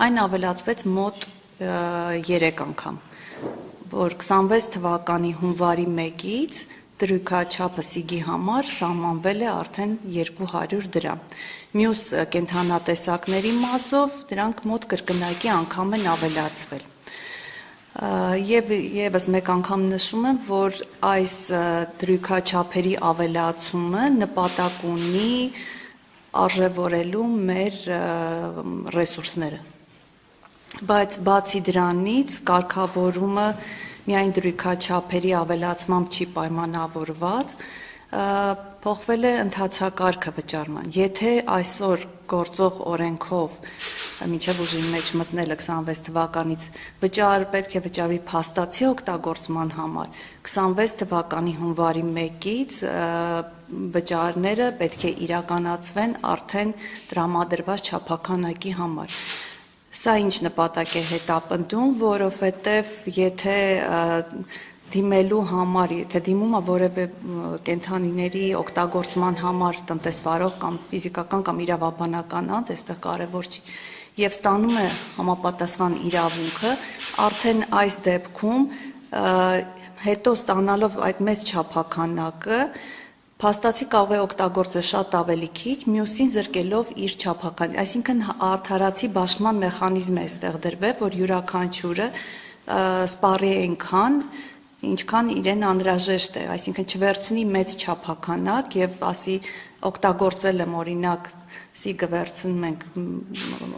այն ավելացվեց մոտ 3 անգամ, որ 26 թվականի հունվարի 1-ից դրույքաչափը սիգի համար սահմանվել է արդեն 200 դրամ։ Մյուս կենթանատեսակների մասով դրանք մոտ կրկնակի անգամ են ավելացվել։ Եվ եւս մեկ անգամ նշում եմ, որ այս դրույքաչափերի ավելացումը նպատակ ունի արժևորելու մեր ռեսուրսները։ Բայց բացի դրանից կարգավորումը միայն դրույքաչափերի ավելացմամբ չի պայմանավորված, փոխվել է ընթացակարգը վճարման։ Եթե այսօր գործող օրենքով մինչև ուժի մեջ մտնելը 26 թվականից պետք է վճարվի փաստացի օգտագործման համար, 26 թվականի հունվարի 1-ից վճարները պետք է իրականացվեն արդեն տրամադրված չափաքանակի համար։ Սա ինչ նպատակ է հետապնդում, որովհետև եթե դիմելու համար, եթե դիմումը որևէ կենդանիների օգտագործման համար տնտեսվարող կամ ֆիզիկական կամ իրավաբանական անձ, այստեղ կարևոր չի, եւ ստանում է համապատասխան իրավունքը, արդեն այս դեպքում հետո ստանալով այդ մեծ չափաքանակը փաստացի կարող է օգտագործել շատ ավելի քիչ, մյուսին զրկելով իր չափական, այսինքն արդարացի բաշխման մեխանիզմ է այստեղ դրվել, որ յուրաքանչյուրը սպառի այնքան, ինչքան իրեն անհրաժեշտ է, այսինքն չվերցնի մեծ չափականակ եւ ասի օգտագործել եմ օրինակ սիգը վերցնում ենք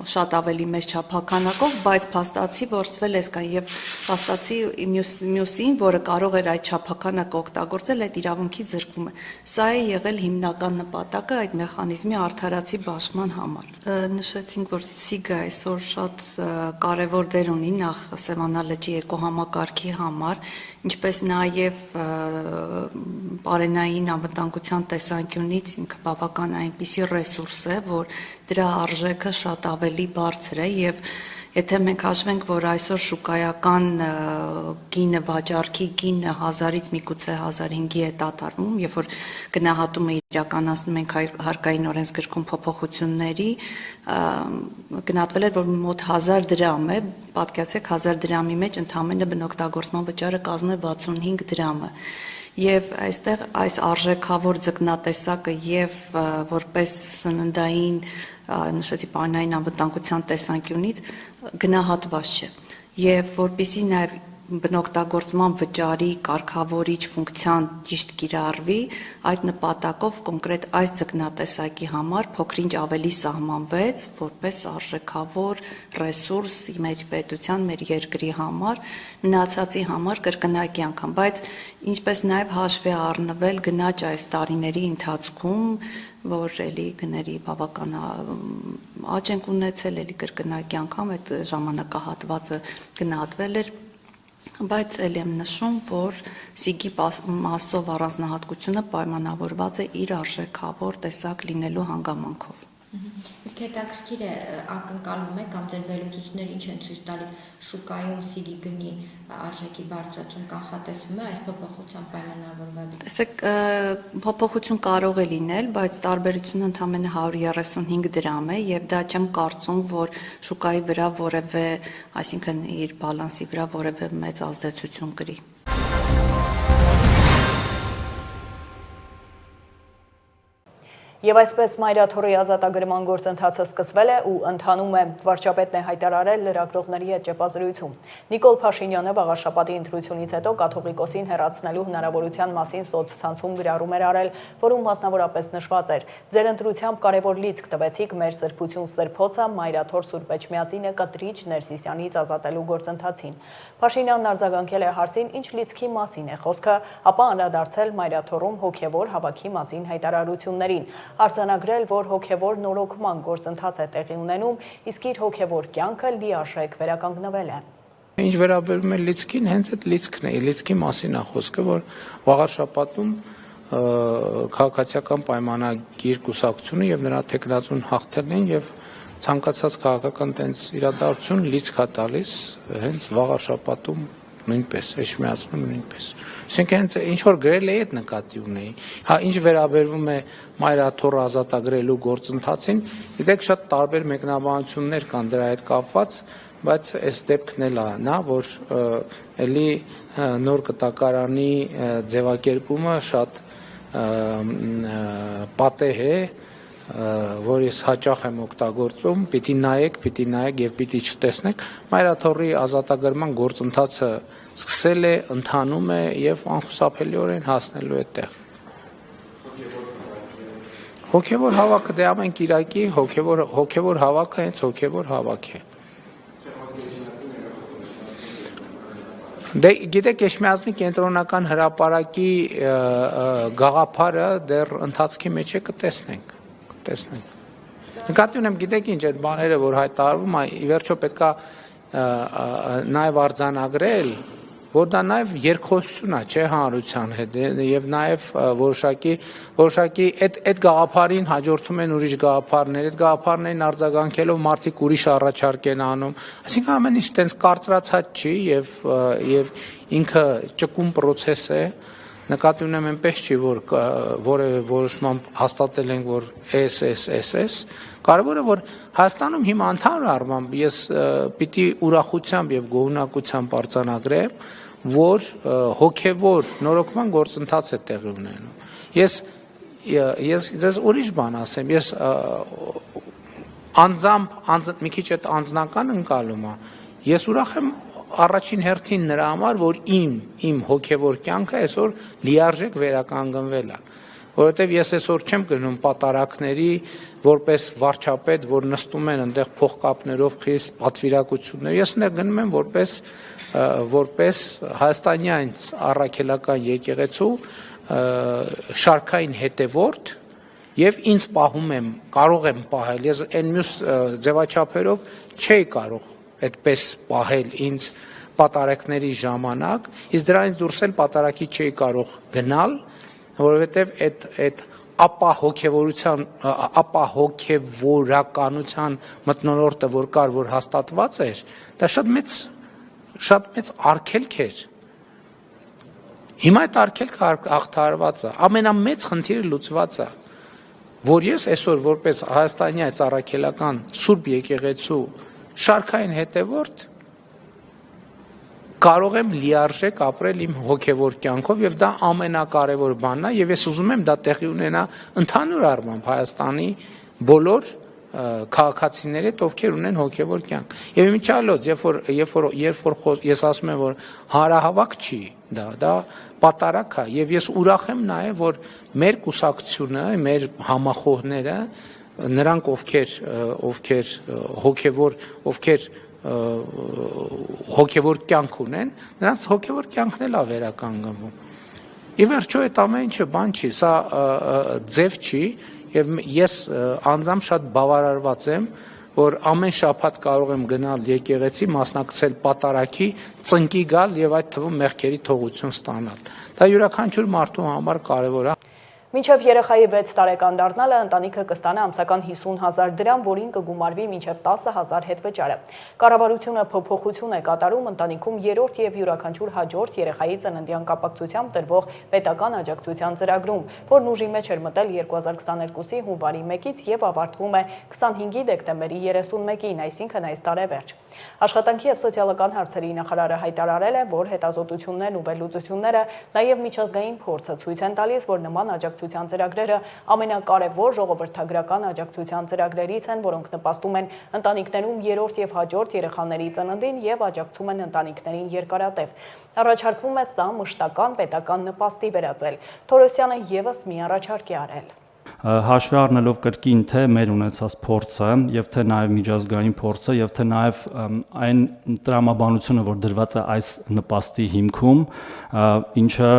շատ ավելի մեծ չափականակով, բայց փաստացի որսվել է սկան եւ փաստացի մյուսին, որը կարող էր այդ չափականակը օգտագործել, այդ իրավունքից զրկվում է։ Սա է եղել հիմնական նպատակը այդ մեխանիզմի արդարացի բաշխման համար։ Նշեցինք, որ սիգը այսօր շատ կարևոր դեր ունի նախ Սևանա լճի էկոհամակարգի համար, ինչպես նաեւ պարենային անվտանգության տեսանկյունից ինքը բավական այնպիսի ռեսուրս է, որ դրա արժեքը շատ ավելի բարձր է եւ եթե մենք հաշվենք, որ այսօր շուկայական գինը վաճառքի գինը 1000-ից միգուցե 1500-ի է տատարվում, երբ որ գնահատումը իրականացնում ենք հարկային օրենսգրքում փոփոխությունների, գնահատվել է, որ մոտ 1000 դրամ է, պատկերացրեք 1000 դրամի մեջ ընդամենը բնօգտագործման վճարը կազմում է 65 դրամը։ Եվ այստեղ այս արժեքավոր ձկնատեսակը եւ որպես սննդային նշեցի պարենային անվտանգության տեսանկյունից գնահատված չէ եւ որպիսի նաեւ բնօգտագործման վճարի կարգավորիչ ֆունկցիան ճիշտ կիրառվի, այդ նպատակով կոնկրետ այս ձկնատեսակի համար փոքրինչ ավելի սահմանվեց որպես արժեքավոր ռեսուրս մեր պետության, մեր երկրի համար, մնացածի համար կրկնակի անգամ, բայց ինչպես նաև հաշվի առնվել գնաճ այս տարիների ընթացքում, որ էլի գների բավական աճ ենք ունեցել, էլի կրկնակի անգամ այդ ժամանակահատվածը գնահատվել էր Բայց ել եմ նշում, որ սիգի մասով առանձնահատկությունը պայմանավորված է իր արժեքավոր տեսակ լինելու հանգամանքով։ Իսկ հետաքրքիր է ակնկալում եք կամ ձեր վերլուծությունները ինչ են ցույց տալիս շուկայում սիգի գնի արժեքի բարձրացում կանխատեսվում է այս փոփոխությամբ պայմանավորված։ Տեսեք, փոփոխություն կարող է լինել, բայց տարբերությունը ընդամենը 135 դրամ է եւ դա չեմ կարծում, որ շուկայի վրա որևէ, այսինքն իր բալանսի վրա որևէ մեծ ազդեցություն կրի։ Եվ այսպես Մայրաթորի ազատագրման գործընթացը սկսվել է ու ընթանում է, վարչապետն է հայտարարել լրագրողների հետ ճեպազրույցում։ Նիկոլ Փաշինյանը վաղաշաբաթի ընտրությունից հետո կաթողիկոսին հեռացնելու հնարավորության մասին սոցցանցում գրառում էր արել, որում մասնավորապես նշված էր. «Ձեր ընտրությամբ կարևոր լիցք տվեցիք մեր սրբություն սրբոցը Մայրաթոր Սուրբ Էջմիածինը կտրիչ Ներսիսյանից ազատելու գործընթացին»։ Փաշինյանն արձագանքել է հարցին, ինչ լիցքի մասին է խոսքը, ապա անդրադարձել Մայրաթորում հոգևոր հավաքի մասին հայտարարություններին։ Արձանագրել, որ հոգևոր նորոգման գործընթաց է տեղի ունենում, իսկ իր հոգևոր կյանքը լիարժեք վերականգնվել է։ Ինչ վերաբերում է լիցքին, հենց այդ լիցքն է, լիցքի մասին է խոսքը, որ վաղար շաբաթում քաղաքացիական պայմանագիր կուսակցությունը եւ նրա տեխնացուն հաղթել են եւ ցանկացած քաղաքական տենց իրադարձություն լիցք է տալիս հենց վաղար շաբաթում նույնպես Էջմիածնում նույնպես։ Այսինքն հենց ինչ որ գրել էի այդ նկատի ունեի։ Հա ինչ վերաբերվում է Մայրաթորը ազատագրելու գործընթացին, գիտեք շատ տարբեր մեկնաբանություններ կան դրա հետ կապված, բայց այս դեպքն էլ է նա, որ էլի նոր կտակարանի ձևակերպումը շատ պատեհ է, որ ես հաճախ եմ օգտագործում, պիտի նայեք եւ պիտի չտեսնեք։ Մայրաթորի ազատագրման գործընթացը սկսել է, ընթանում է եւ անխուսափելիորեն հասնելու է տեղ։ Հոգևոր հավաքը դե ամեն կիրակի հոգևոր հավաքը հենց հոգևոր հավաք է։ Դե գիտեք, Էջմիածնի կենտրոնական հրապարակի գաղափարը դեռ ընթացքի մեջ է, կտեսնենք։ Նկատի ունեմ, գիտեք ինչ, այդ բաները, որ հայտարարվում է, ի վերջո պետք է նաև արձանագրել, որ դա նաև երկխոսություն է, չէ, հանրության հետ, եւ նաև որոշակի այդ գաղափարին հաջորդում են ուրիշ գաղափարներ, այդ գաղափարներին արձագանքելով մարդիկ ուրիշ առաջարկ են անում, այսինքն ամեն ինչ տենց կարծրացած չի եւ ինքը ճկուն process է։ Նկատի ունեմ այնպես չի, որ որևէ որոշմամբ հաստատել ենք, որ SS, կարևորը որ Հայաստանում հիմա ընդհանուր առմամբ ես պիտի ուրախությամբ եւ գոհունակությամբ արձանագրեմ, որ հոգեվոր նորոգման գործընթաց է տեղի ունենում։ Ես ուրիշ բան ասեմ, ես անձամբ մի քիչ այդ անձնական ընկալումը, ես ուրախ եմ առաջին հերթին նրա համար, որ իմ հոգևոր կյանքը այսօր լիարժեք վերականգնվել է, որովհետև ես այսօր չեմ գնում պատարակների որպես վարչապետ, որ նստում են այնտեղ փողկապներով խիստ պատվիրակություններ, ես այնտեղ գնում եմ որպես հայաստանյան առաքելական եկեղեցու շարքային հետևորդ եւ ինձ պահում եմ, կարող եմ պահել, ես այն մյուս ձևաչափերով չէի կարող այդպես պահել ինձ պատարակների ժամանակ, իսկ դրանից դուրս էլ պատարակի չէի կարող գնալ, որովհետև այդ ապա հոգևորականության մթնոլորտը, որ կար, որ հաստատված էր, դա շատ մեծ արգելք էր։ Հիմա այդ արգելքը հաղթահարված է, ամենամեծ խնդիրը լուծված է, որ ես այսօր որպես հայաստանյա առաքելական Սուրբ եկեղեցու շարքային հետևորդ կարող եմ լիարժեք ապրել իմ հոգևոր կյանքով եւ դա ամենակարևոր բանն է եւ ես ուզում եմ դա տեղի ունենա ընդհանուր առմամբ Հայաստանի բոլոր քաղաքացիների, ովքեր ունեն հոգևոր կյանք։ Եվ իմիջիալոց, երբ որ ես ասում եմ, որ հանրահավաք չի, դա պատարակ է եւ ես ուրախ եմ նաեւ, որ մեր կուսակցությունը, մեր համախոհները, նրանք ովքեր հոգևոր կյանք ունեն, նրանց հոգևոր կյանքն էլ է վերականգնվում։ Ի վերջո այդ ամեն ինչը բան չի, սա ձև չի եւ ես անձամբ շատ բավարարված եմ, որ ամեն շաբաթ կարող եմ գնալ եկեղեցի, մասնակցել պատարագի, ծնկի գալ եւ այդ թվում մեղքերի թողություն ստանալ։ Դա յուրաքանչյուր մարդու համար կարեւոր է։ Մինչև երեխայի 6 տարեկան դառնալը ընտանիքը կստանա ամսական 50,000 դրամ, որին կգումարվի մինչև 10,000 հետվճարը։ Կառավարությունը փոփոխություն է կատարում ընտանիքում երրորդ եւ յուրաքանչյուր հաջորդ երեխայի ծննդյան կապակցությամբ տրվող պետական աջակցության ծրագրում, որն ուժի մեջ էր մտել 2022-ի հունվարի 1-ից եւ ավարտվում է 25-ի դեկտեմբերի 31-ին, այսինքն այս տարեվերջ։ Աշխատանքի եւ սոցիալական հարցերի նախարարը հայտարարել է, որ հետազոտություններն ու վերլուծությունները նաեւ միջազգային փորձը ցույց են տալիս, որ նման աջակցության ծրագրերը ամենակարևոր ժողովրդագրական աջակցության ծրագրերից են, որոնք նպաստում են ընտանիքներում երրորդ եւ հաջորդ երեխաների ծննդին եւ աջակցում են ընտանիքներին երկարատև։ Առաջարկվում է սա մշտական պետական նպաստի վերածել։ Թորոսյանը եւս մի առաջարկ է արել։ Հաշվի առնելով կրկին թե մեր ունեցած փորձը եւ թե նաեւ միջազգային փորձը եւ թե նաեւ այն տրամաբանությունը, որ դրված է այս նպաստի հիմքում, ինչը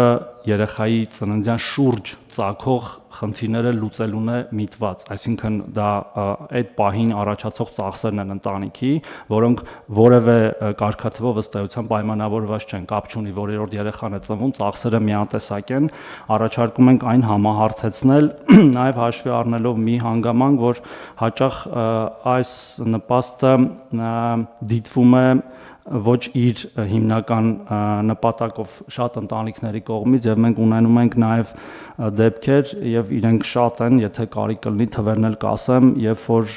երեխայի ծննդյան շուրջ ծագող խնդիրները լուծելուն է միտված, այսինքն դա այդ պահին առաջացող ծախսերն են ընտանիքի, որոնք որևէ կարգաթվով ըստ էության պայմանավորված չեն, կապ չունի, որ երրորդ երեխան է ծնվում, ծախսերը միատեսակ են, առաջարկում ենք այն համահարթեցնել, նաև հաշվի առնելով մի հանգամանք, որ հաճախ այս նպաստը դիտվում է ոչ իր հիմնական նպատակով շատ ընտանիքների կողմից եւ մենք ունենում ենք նաեւ դեպքեր եւ իրենք շատ են, եթե կարիք կլինի թվերն էլ կասեմ, երբ որ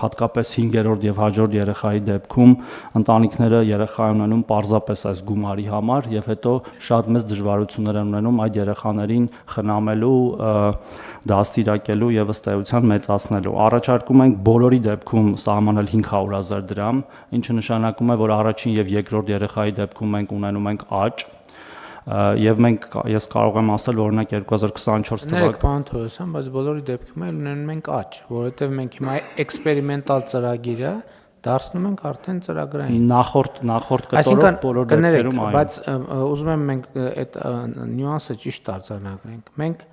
հատկապես 5-րդ եւ հաջորդ երեխայի դեպքում ընտանիքները երեխա ունենում պարզապես այս գումարի համար եւ հետո շատ մեծ դժվարություններ են ունենում այդ երեխաներին խնամելու, դաստիարակելու եւ ըստ էության մեծացնելու։ Առաջարկում ենք բոլորի դեպքում սահմանել 500,000 դրամ, ինչը նշանակում է, որ առաջին եւ երկրորդ երեխայի դեպքում մենք ունենում ենք աճ եւ ես կարող եմ ասել, որ օրինակ 2024 թվականին պարոն Թորոսյան, բայց բոլորի դեպքում էլ ունենում ենք աճ, որովհետեւ մենք հիմա էքսպերիմենտալ ծրագիրը դարձնում ենք արդեն ծրագրային։ Նախորդ կտորով բոլոր դեպքերում այն։ Բայց ուզում եմ մենք այդ նյուանսը ճիշտ արձանագրենք։ Մենք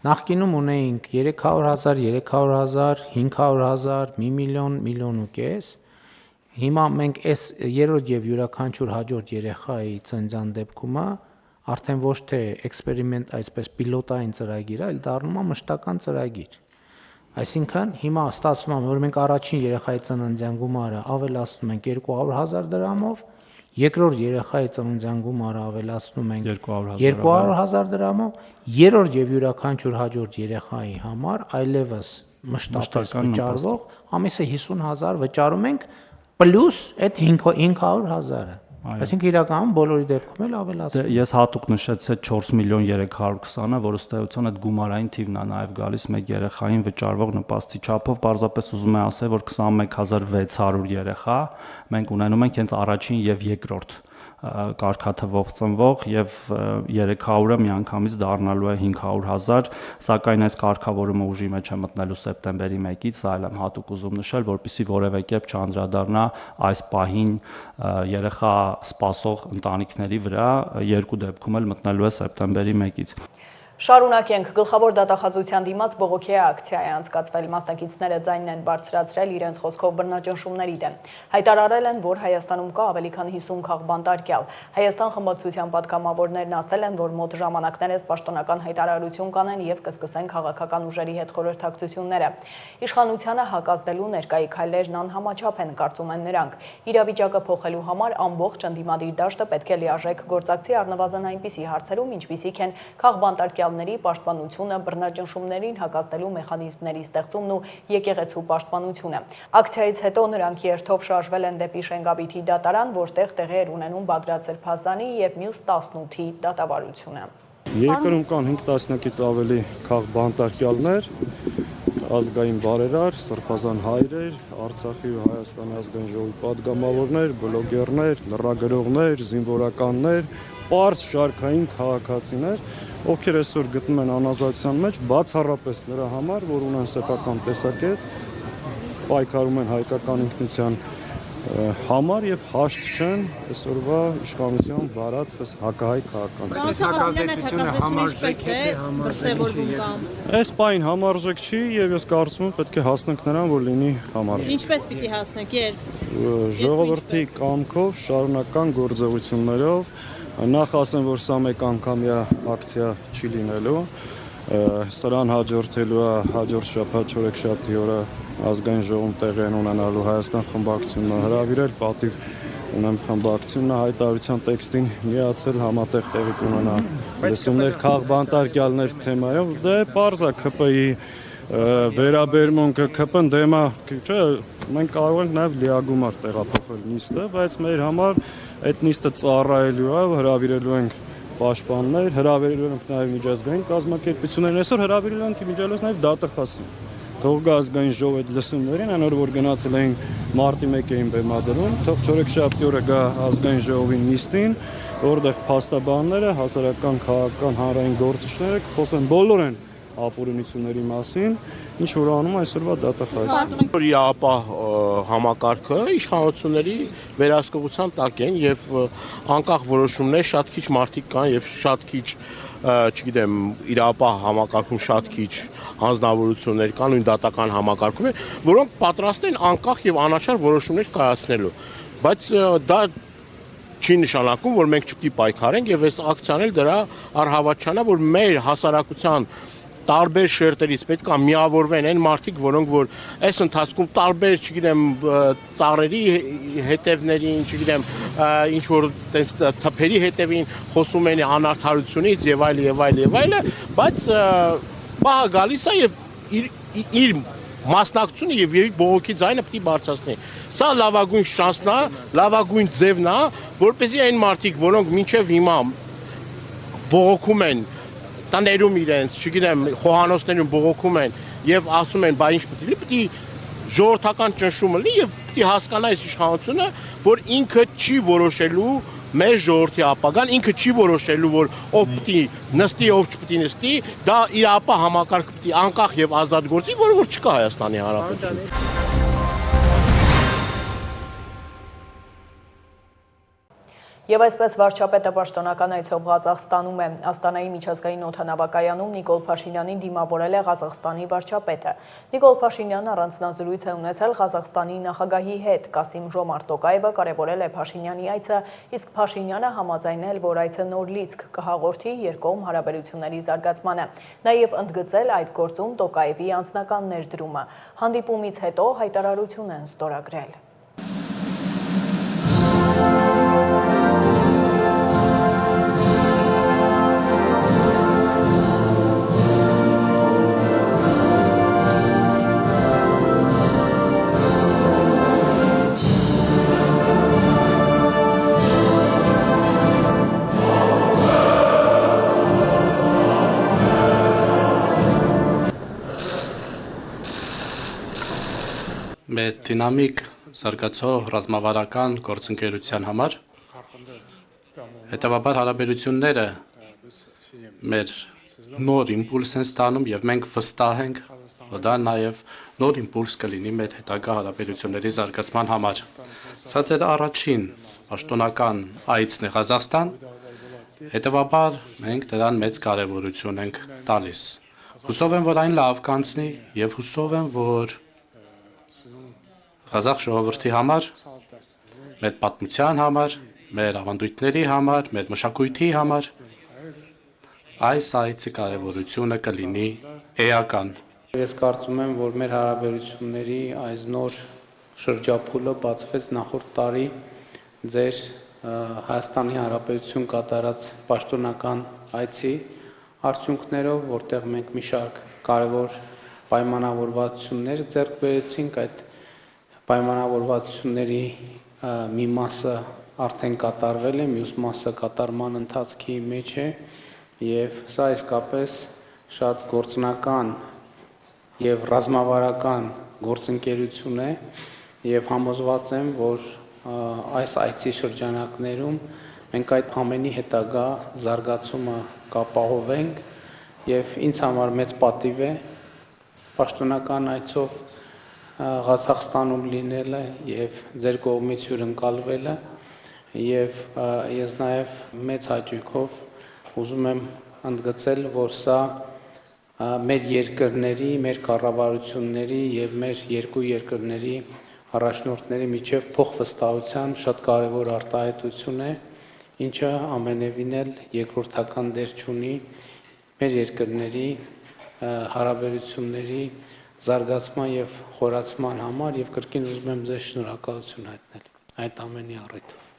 նախկինում ունեինք 300,000, 300,000, 500,000, 1 միլիոն, 1,5 միլիոն։ Հիմա մենք այս երրորդ եւ յուրաքանչյուր հաջորդ երեխայի ծննդյան դեպքում արդեն ոչ թե էքսպերիմենտ, այսպես պիլոտային ծրագիր է, այլ դառնում է մշտական ծրագիր։ Այսինքն հիմա ստացվում է, որ մենք առաջին երեխայի ծննդյան գումարը ավելացնում ենք 200,000 դրամով, երկրորդ երեխայի ծննդյան գումարը ավելացնում ենք 200,000 դրամով, երրորդ եւ յուրաքանչյուր հաջորդ երեխայի համար այլևս մշտապես վճարվող ամիսը 50,000 վճարում ենք պլյուս այդ 500,000-ը։ Այսինքն իրականում բոլորի դեպքում էլ ավելացնում։ Ես հատուկ նշեցի 4 միլիոն 320-ը, որ ըստ էության այդ գումարային թիվն է նաև գալիս մեկ երեխային վճարվող նպաստի չափով, պարզապես ուզում եմ ասել, որ 21600 երեխա մենք ունենում ենք հենց առաջին եւ երկրորդ կարգաթվով ծնվող եւ 300-ը միանգամից դառնալու է 500,000, սակայն այս կարգավորումը ուժի մեջ է մտնելու սեպտեմբերի 1-ից, սա էլ եմ հատուկ ուզում նշել, որպեսզի որևէ կերպ չանդրադառնա այս պահին երեխա սպասող ընտանիքների վրա, երկու դեպքում էլ մտնելու է սեպտեմբերի 1-ից։ Շարունակենք, գլխավոր դատախազության դիմաց բողոքի ակցիա է անցկացվել, մասնակիցները ձայնն են բարձրացրել իրենց խոսքով բռնաճնշումների դեմ։ Հայտարարել են, որ Հայաստանում կա ավելի քան 50 քաղբանտարկյալ։ Հայաստան խմբակցության պատգամավորներն ասել են, որ մոտ ժամանակներս պաշտոնական հայտարարություն կանեն եւ կսկսեն քաղաքական ուժերի հետ խորհրդակցությունները։ Իշխանությանը հակազդելու ներկայի քայլերն անհամաչափ են, կարծում են նրանք։ Իրավիճակը փոխելու համար ամբողջ ընդդիմադիր դաշտը պետք է լիարժեք գործակցի առնվազն այնպիսի հարցերում, ինչպիսիք են քաղբանտարկյալների պաշտպանությունը, բռնաճնշումներին հակազդելու մեխանիզմների ստեղծումն ու եկեղեցու պաշտպանությունը։ Ակցիայից հետո նրանք երթով շարժվել են դեպի Շենգավիթի դատարան, որտեղ տեղի էր ունենում Բագրատ Սրբազանի եւ մյուս 18-ի դատավարությունը։ Երկրում կան 5 տասնյակից ավելի քաղբանտարկյալներ, ազգային բարերար, սրբազան հայրեր, Արցախի ու Հայաստանի ազգային ժողովի պատգամավորներ, բլոգերներ, լրագրողներ, զինվորականներ, պարզ շարքային քաղաքացիներ, ովքեր այսօր գտնում են անազատության մեջ, բացառապես նրա համար, որ ունեն սեփական տեսակետ, պայքարում են հայկական ինքնության համար եւ հաշտ չեն այսօրվա իշխանության վարած հակահայ քաղաքականությունը։ Այս պայն համարժեք չի եւ ես կարծում եմ պետք է հասնենք նրան, որ լինի համարժեք։ Ինչպես պիտի հասնենք, երբ Ժողովրդի կամքով, շարունակական գործողություններով, նախ ասեմ, որ սա մեկ անգամյա ակցիա չի լինելու, սրան հաջորդելու է հաջորդ շաբաթ չորեքշաբթի օրը ազգային ժողովում տեղի ունենալու Հայաստան խմբակցությունը հրավիրել, պատիվ ունեմ խմբակցությունը հայտարարության տեքստին միացել համատեղ տեղի կունենա լսումներ քաղբանտարկյալներ թեմայով, դե պարզ է ՔՊ-ի վերաբերմունքը ՔՊ-ն դեմա, չէ, մենք կարող ենք նաև լիագումար տեղափոխել նիստը, բայց մեր համար այդ նիստը ծառայելու է, հրավիրելու ենք պաշտպաններ, հրավիրելու ենք նաև միջազգային կազմակերպություններ, այսօր հրավիրելու ենք իմիջիալոց նաև դատախազին։ Թող գա ազգային ժողով այդ լսումներին, այն որ գնացել էին մարտի 1-ին բեմադրում, թող չորեքշաբթի օրը գա ազգային ժողովի նիստին, որտեղ փաստաբանները, հասարակական, քաղաքական, հանրային գործիչները խոսեն բոլոր են ապօրինությունների մասին, ինչ որ անում այսօրվա դատախազը։ Իրապահ համակարգը իշխանությունների վերահսկողության տակ են եւ անկախ որոշումներ շատ քիչ մարդիկ կան եւ շատ քիչ, չգիտեմ, իրապահ համակարգում շատ քիչ հանձնավորություններ կան, նույն դատական համակարգում են, որոնք պատրաստ են անկախ եւ անաչառ որոշումներ կայացնելու։ Բայց դա չի նշանակում, որ մենք չպետք է պայքարենք եւ այս ակցիան էլ դրա առհավատչանա, որ մեր հասարակության տարբեր շերտերից պետք է միավորվեն այն մարդիկ, որոնք որ այս ընթացքում տարբեր, չգիտեմ, ծառերի հետևներին, չգիտեմ, ինչ որ տես թփերի հետևին խոսում են անարդարությունից եւ այլը, բայց պահը գալիս է եւ իր մասնակցությունը եւ բողոքի ձայնը պետք է բարձրացնի։ Սա լավագույն շանսն է, լավագույն ձևն է, որպեսզի այն մարդիկ, որոնք մինչեւ հիմա բողոքում են տներում իրենց, չգիտեմ, խոհանոցներում բողոքում են եւ ասում են, բա ինչ պետք է ժողովրդական ճնշումը լինի եւ պետք է հասկանա այս իշխանությունը, որ ինքը չի որոշելու մեր ժողովրդի ապագան, ինքը չի որոշելու, որ ով պետք է նստի, ով չպետք է նստի, դա իր ապա համակարգը պետք է անկախ եւ ազատ գործի, որը որ չկա Հայաստանի Հանրապետությունում։ Եվ այսպես վարչապետը պաշտոնական այցով Ղազախստանում է։ Աստանայի միջազգային օդանավակայանում Նիկոլ Փաշինյանին դիմավորել է Ղազախստանի վարչապետը։ Նիկոլ Փաշինյանն առանձնազրույց է ունեցել Ղազախստանի նախագահի հետ։ Կասիմ-Ժոմարտ Տոկաևը կարևորել է Փաշինյանի այցը, իսկ Փաշինյանը համաձայնել, որ այցը նոր լիցք կհաղորդի երկկողմ հարաբերությունների զարգացմանը։ Նաև ընդգծել այդ գործում Տոկաևի անձնական ներդրումը։ Հանդիպումից հետո հայտարարություն են ստորագրել։ Մեր դինամիկ զարգացող ռազմավարական գործընկերության համար հետևաբար հարաբերությունները մեր նոր իմպուլս են ստանում եւ մենք վստահ ենք, որ դա նաեւ նոր իմպուլս կլինի մեր հետագա հարաբերությունների զարգացման համար։ Սա ձեր առաջին պաշտոնական այցն է Ղազախստան, հետևաբար մենք դրան մեծ կարևորություն ենք տալիս։ Հուսով եմ, որ այն լավ կանցնի եւ հուսով եմ, որ Ղազախ ժողովրդի համար, մեր պատմության համար, մեր ավանդույթների համար, մեր մշակույթի համար այս այցի կարևորությունը կլինի էական։ Ես կարծում եմ, որ մեր հարաբերությունների այս նոր շրջափուլը բացվեց նախորդ տարի ձեր Հայաստանի Հանրապետություն կատարած պաշտոնական այցի արդյունքներով, որտեղ մենք մի շարք կարևոր պայմանավորվածություններ ձեռք բերեցինք, այդ պայմանավորվածությունների մի մասը արդեն կատարվել է, մյուս մասը կատարման ընթացքի մեջ է եւ սա իսկապես շատ գործնական եւ ռազմավարական գործընկերություն է եւ համոզված եմ, որ այս այցի շրջանակներում մենք այդ ամենի հետագա զարգացումը կապահովենք եւ ինձ համար մեծ պատիվ է պաշտոնական այցով Ղազախստանում լինելը եւ ձեր կողմից հյուրընկալվելը եւ ես նաեւ մեծ հաճույքով ուզում եմ ընդգծել, որ սա մեր երկրների, մեր կառավարությունների եւ մեր երկու երկրների առաջնորդների միջև փոխվստահության շատ կարևոր արտահայտություն է, ինչը ամենևին էլ երկրորդական դեր չունի մեր երկրների հարաբերությունների զարգացման եւ խորացման համար եւ կրկին ուզում եմ ձեզ շնորհակալություն հայտնել այդ ամենի առիթով։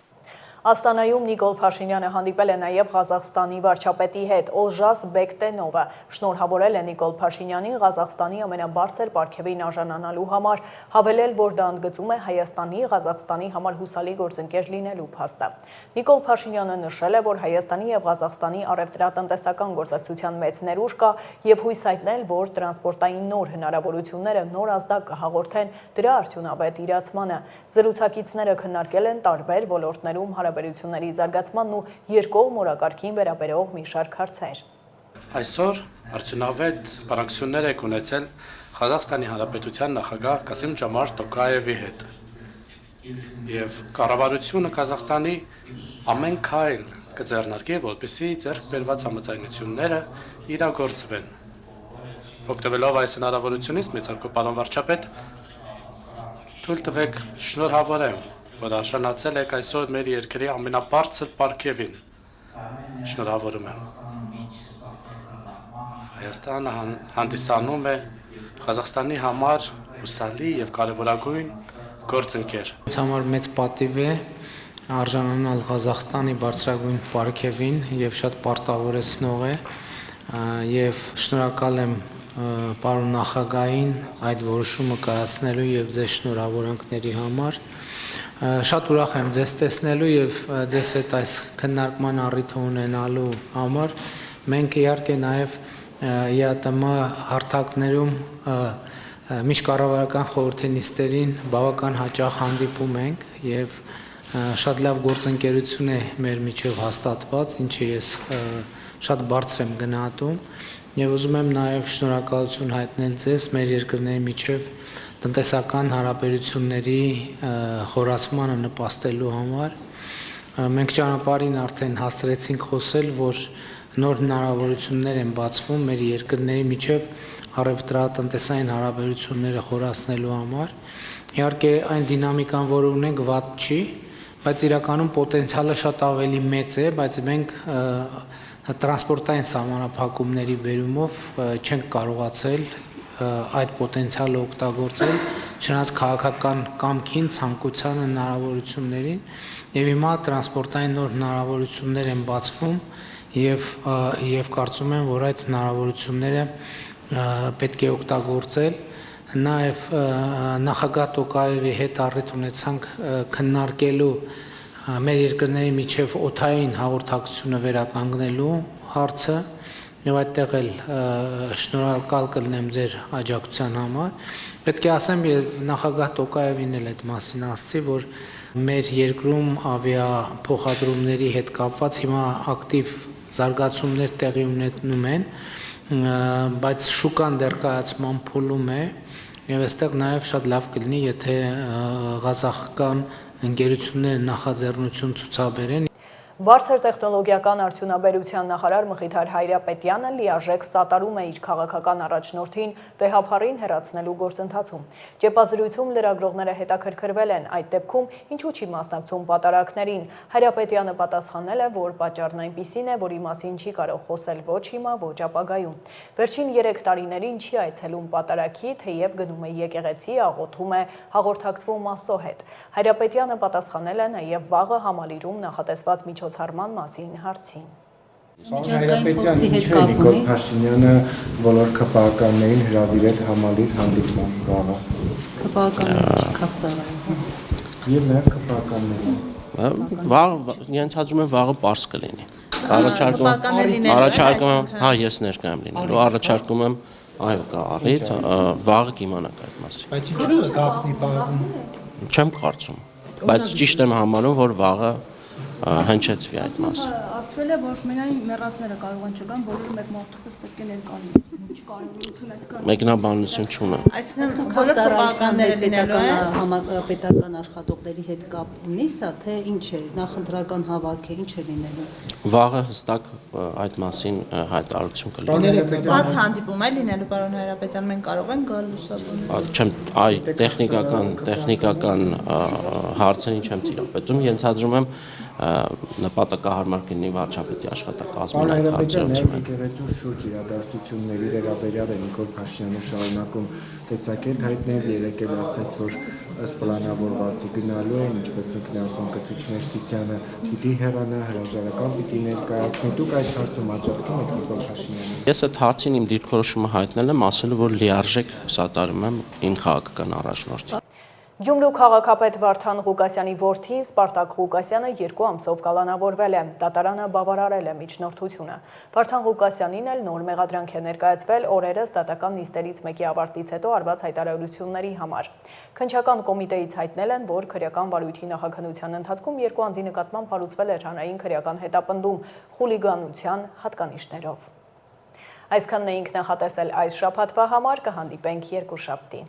Աստանայում Նիկոլ Փաշինյանը հանդիպել է նաև Ղազախստանի վարչապետի հետ Օլժաս Բեկտենովը, շնորհավորել է Նիկոլ Փաշինյանին Ղազախստանի ամենաբարձր պարգևին արժանանալու համար, հավելել, որ դա ընդգծում է Հայաստանի, Ղազախստանի համար հուսալի գործընկեր լինելու փաստը։ Նիկոլ Փաշինյանը նշել է, որ Հայաստանի եւ Ղազախստանի առևտրատնտեսական գործակցության մեծ ներուժ կա եւ հույս հայտնել, որ տրանսպորտային նոր հնարավորությունները նոր ազդակ կհաղորդեն դրա արդյունավետ իրացմանը։ Զրուցակիցները քննարկել են տարբեր ոլորտներում հարաբերությունների զարգացմանն ու երկկողմ օրակարգին վերաբերող մի շարք հարցեր։ Այսօր արդյունավետ բանակցություններ եք ունեցել Ղազախստանի Հանրապետության նախագահ Կասիմ-Ջամալ Տոկաևի հետ։ Եվ կառավարությունը Ղազախստանի ամեն քայլ կձեռնարկի, որպեսզի ձեռք բերված համաձայնությունները իրագործվեն։ Օգտվելով այս հնարավորությունից մեծարգո պարոն վարչապետ, թույլ տվեք շնորհավորեմ, որ արժանացել եք այսօր մեր երկրի ամենաբարձր պարգևին։ Շնորհավորում եմ։ Հայաստանը հանդիսանում է Ղազախստանի համար հուսալի եւ կարեւորագույն գործընկեր։ Ինձ համար մեծ պատիվ է արժանանալ Ղազախստանի բարձրագույն պարգևին եւ շատ պարտավորեցնող է եւ շնորհակալ եմ պարոն նախագահին այդ որոշումը կայացնելու եւ ձեզ շնորհավորանքների համար։ Շատ ուրախ եմ ձեզ տեսնելու եւ ձեզ հետ այս քննարկման առիթը ունենալու համար։ Մենք իհարկե նաեւ ԵԱՏՄ հարթակներում միջկառավարական խորհրդի նիստերին բավական հաճախ հանդիպում ենք եւ շատ լավ գործընկերություն է մեր միջև հաստատված, ինչը ես շատ բարձր եմ գնահատում եւ ուզում եմ նաեւ շնորհակալություն հայտնել ձեզ մեր երկրների միջև տնտեսական հարաբերությունների խորացմանը նպաստելու համար։ Մենք ճանապարհին արդեն հասցրեցինք խոսել, որ նոր հնարավորություններ են բացվում մեր երկրների միջև առևտրատնտեսային հարաբերությունները խորացնելու համար։ Իհարկե այն դինամիկան, որ ունենք, վատ չի, բայց իրականում պոտենցիալը շատ ավելի մեծ է, բայց մենք տրանսպորտային սահմանափակումների բերումով չենք կարողացել այդ պոտենցիալը օգտագործել, չնայած քաղաքական կամքին, ցանկության հնարավորություններին, եւ հիմա տրանսպորտային նոր հնարավորություններ են բացվում եւ կարծում եմ, որ այդ հնարավորությունները պետք է օգտագործել։ Նաեւ նախագահ Տոկաևի հետ առիթ ունեցանք քննարկելու մեր երկրների միջև օդային հաղորդակցությունը վերականգնելու հարցը եւ այդտեղ էլ շնորհակալ կլինեմ ձեր աջակցության համար։ Պետք է ասեմ եւ նախագահ Տոկաևին էլ այդ մասին ասացի, որ մեր երկրում ավիա փոխադրումների հետ կապված հիմա ակտիվ զարգացումներ տեղի ունենում են, բայց շուկան դեռ կայացման փուլում է եւ այստեղ նաեւ շատ լավ կլինի, եթե ղազախական ընկերությունները նախաձեռնություն ցուցաբերեն։ Բարձր տեխնոլոգիական արդյունաբերության նախարար Մխիթար Հայրապետյանը լիարժեք սատարում է իր քաղաքական առաջնորդին վեհափառին հեռացնելու գործընթացում։ Ճեպազրույցում լրագրողները հետաքրքրվել են այդ դեպքում ինչու չի մասնակցում պատարակներին։ Հայրապետյանը պատասխանել է, որ պատճառն այնպիսին է, որի մասին չի կարող խոսել ոչ հիմա, ոչ ապագայում։ Վերջին 3 տարիներին չի այցելում պատարակի, թեև գնում է եկեղեցի, աղոթում է, հաղորդակցվում Աստծո հետ։ Հայրապետյանը պատասխանել է նաև վաղը Համալիրում նախատեսված միջոցառման մասին հարցին։ Միջազգային փորձի հետ կապ ունի Նիկոլ Փաշինյանը բոլոր ԿՊԱ-ականներին հրավիրել Համալիր հանդիպման վաղը։ ԿՊԱ-ականների քաղցրային։ Եվ նրա ԿՊԱ-ականներին։ Վաղ ենթադրում եմ վաղը պարզ կլինի։ Առաջարկում եմ, հա, ես ներկա եմ լինելու, առաջարկում եմ, այո, կա առիթ, վաղը կիմանաք այդ մասին։ Բայց ինչու է գաղտնի պահվում։ Չեմ կարծում, բայց ճիշտ եմ համարում, որ վաղը հնչեցվի այդ մասը։ Ասվել է, որ մենայն մեռածները կարող են չգան, բոլորը մեկ մարդուց պետք է ներկա լինեն։ Ինչ կարևորություն է կան։ Մեկնաբանություն չունեմ։ Այսինքն բոլոր թվականները լինելու է պետական աշխատողների հետ կապ ունի սա, թե ինչ է, նախընտրական հավաք է, ինչ է լինելու։ Վաղը հստակ այդ մասին հայտարարություն կլինի։ Բաց հանդիպում է լինելու, պարոն Հայրապետյան, մենք կարող ենք գալ լուսաբանել։ Չեմ, այ տեխնիկական հարցերին չեմ տիրապետում, ենթադրում եմ նպատակահարմար կլինի վարչապետի աշխատակազմին այդ հարցերում։ Եկեղեցու շուրջ իրադարձությունների վերաբերյալ է Նիկոլ Փաշինյանը շարունակում տեսակետ հայտնել, երեկ էլ ասաց, որ ըստ պլանավորվածի գնալու է, ինչպես ինքնարժան կրթիչներ Սիսյանը պիտի հեռանա, հրաժարական պիտի ներկայացնի։ Դուք այս հարցում աջակցում եք Նիկոլ Փաշինյանին։ Ես այդ հարցին իմ դիրքորոշումը հայտնել եմ, ասել որ լիարժեք սատարում եմ իմ քաղաքական առաջնորդին։ Գյումրու քաղաքապետ Վարդան Ղուկասյանի որդին Սպարտակ Ղուկասյանը 2 ամսով կալանավորվել է, դատարանը բավարարել է միջնորդությունը։ Վարդան Ղուկասյանին էլ նոր մեղադրանք է ներկայացվել օրերս դատական նիստերից մեկի ավարտից հետո արված հայտարարությունների համար։ Քննչական կոմիտեից հայտնել են, որ քրեական վարույթի նախաքննության ընթացքում 2 անձի նկատմամբ հարուցվել էր հանրային քրեական հետապնդում խուլիգանության հատկանիշներով։ Այսքանն էինք նախատեսել այս շաբաթվա համար, կհանդիպենք երկուշաբթի։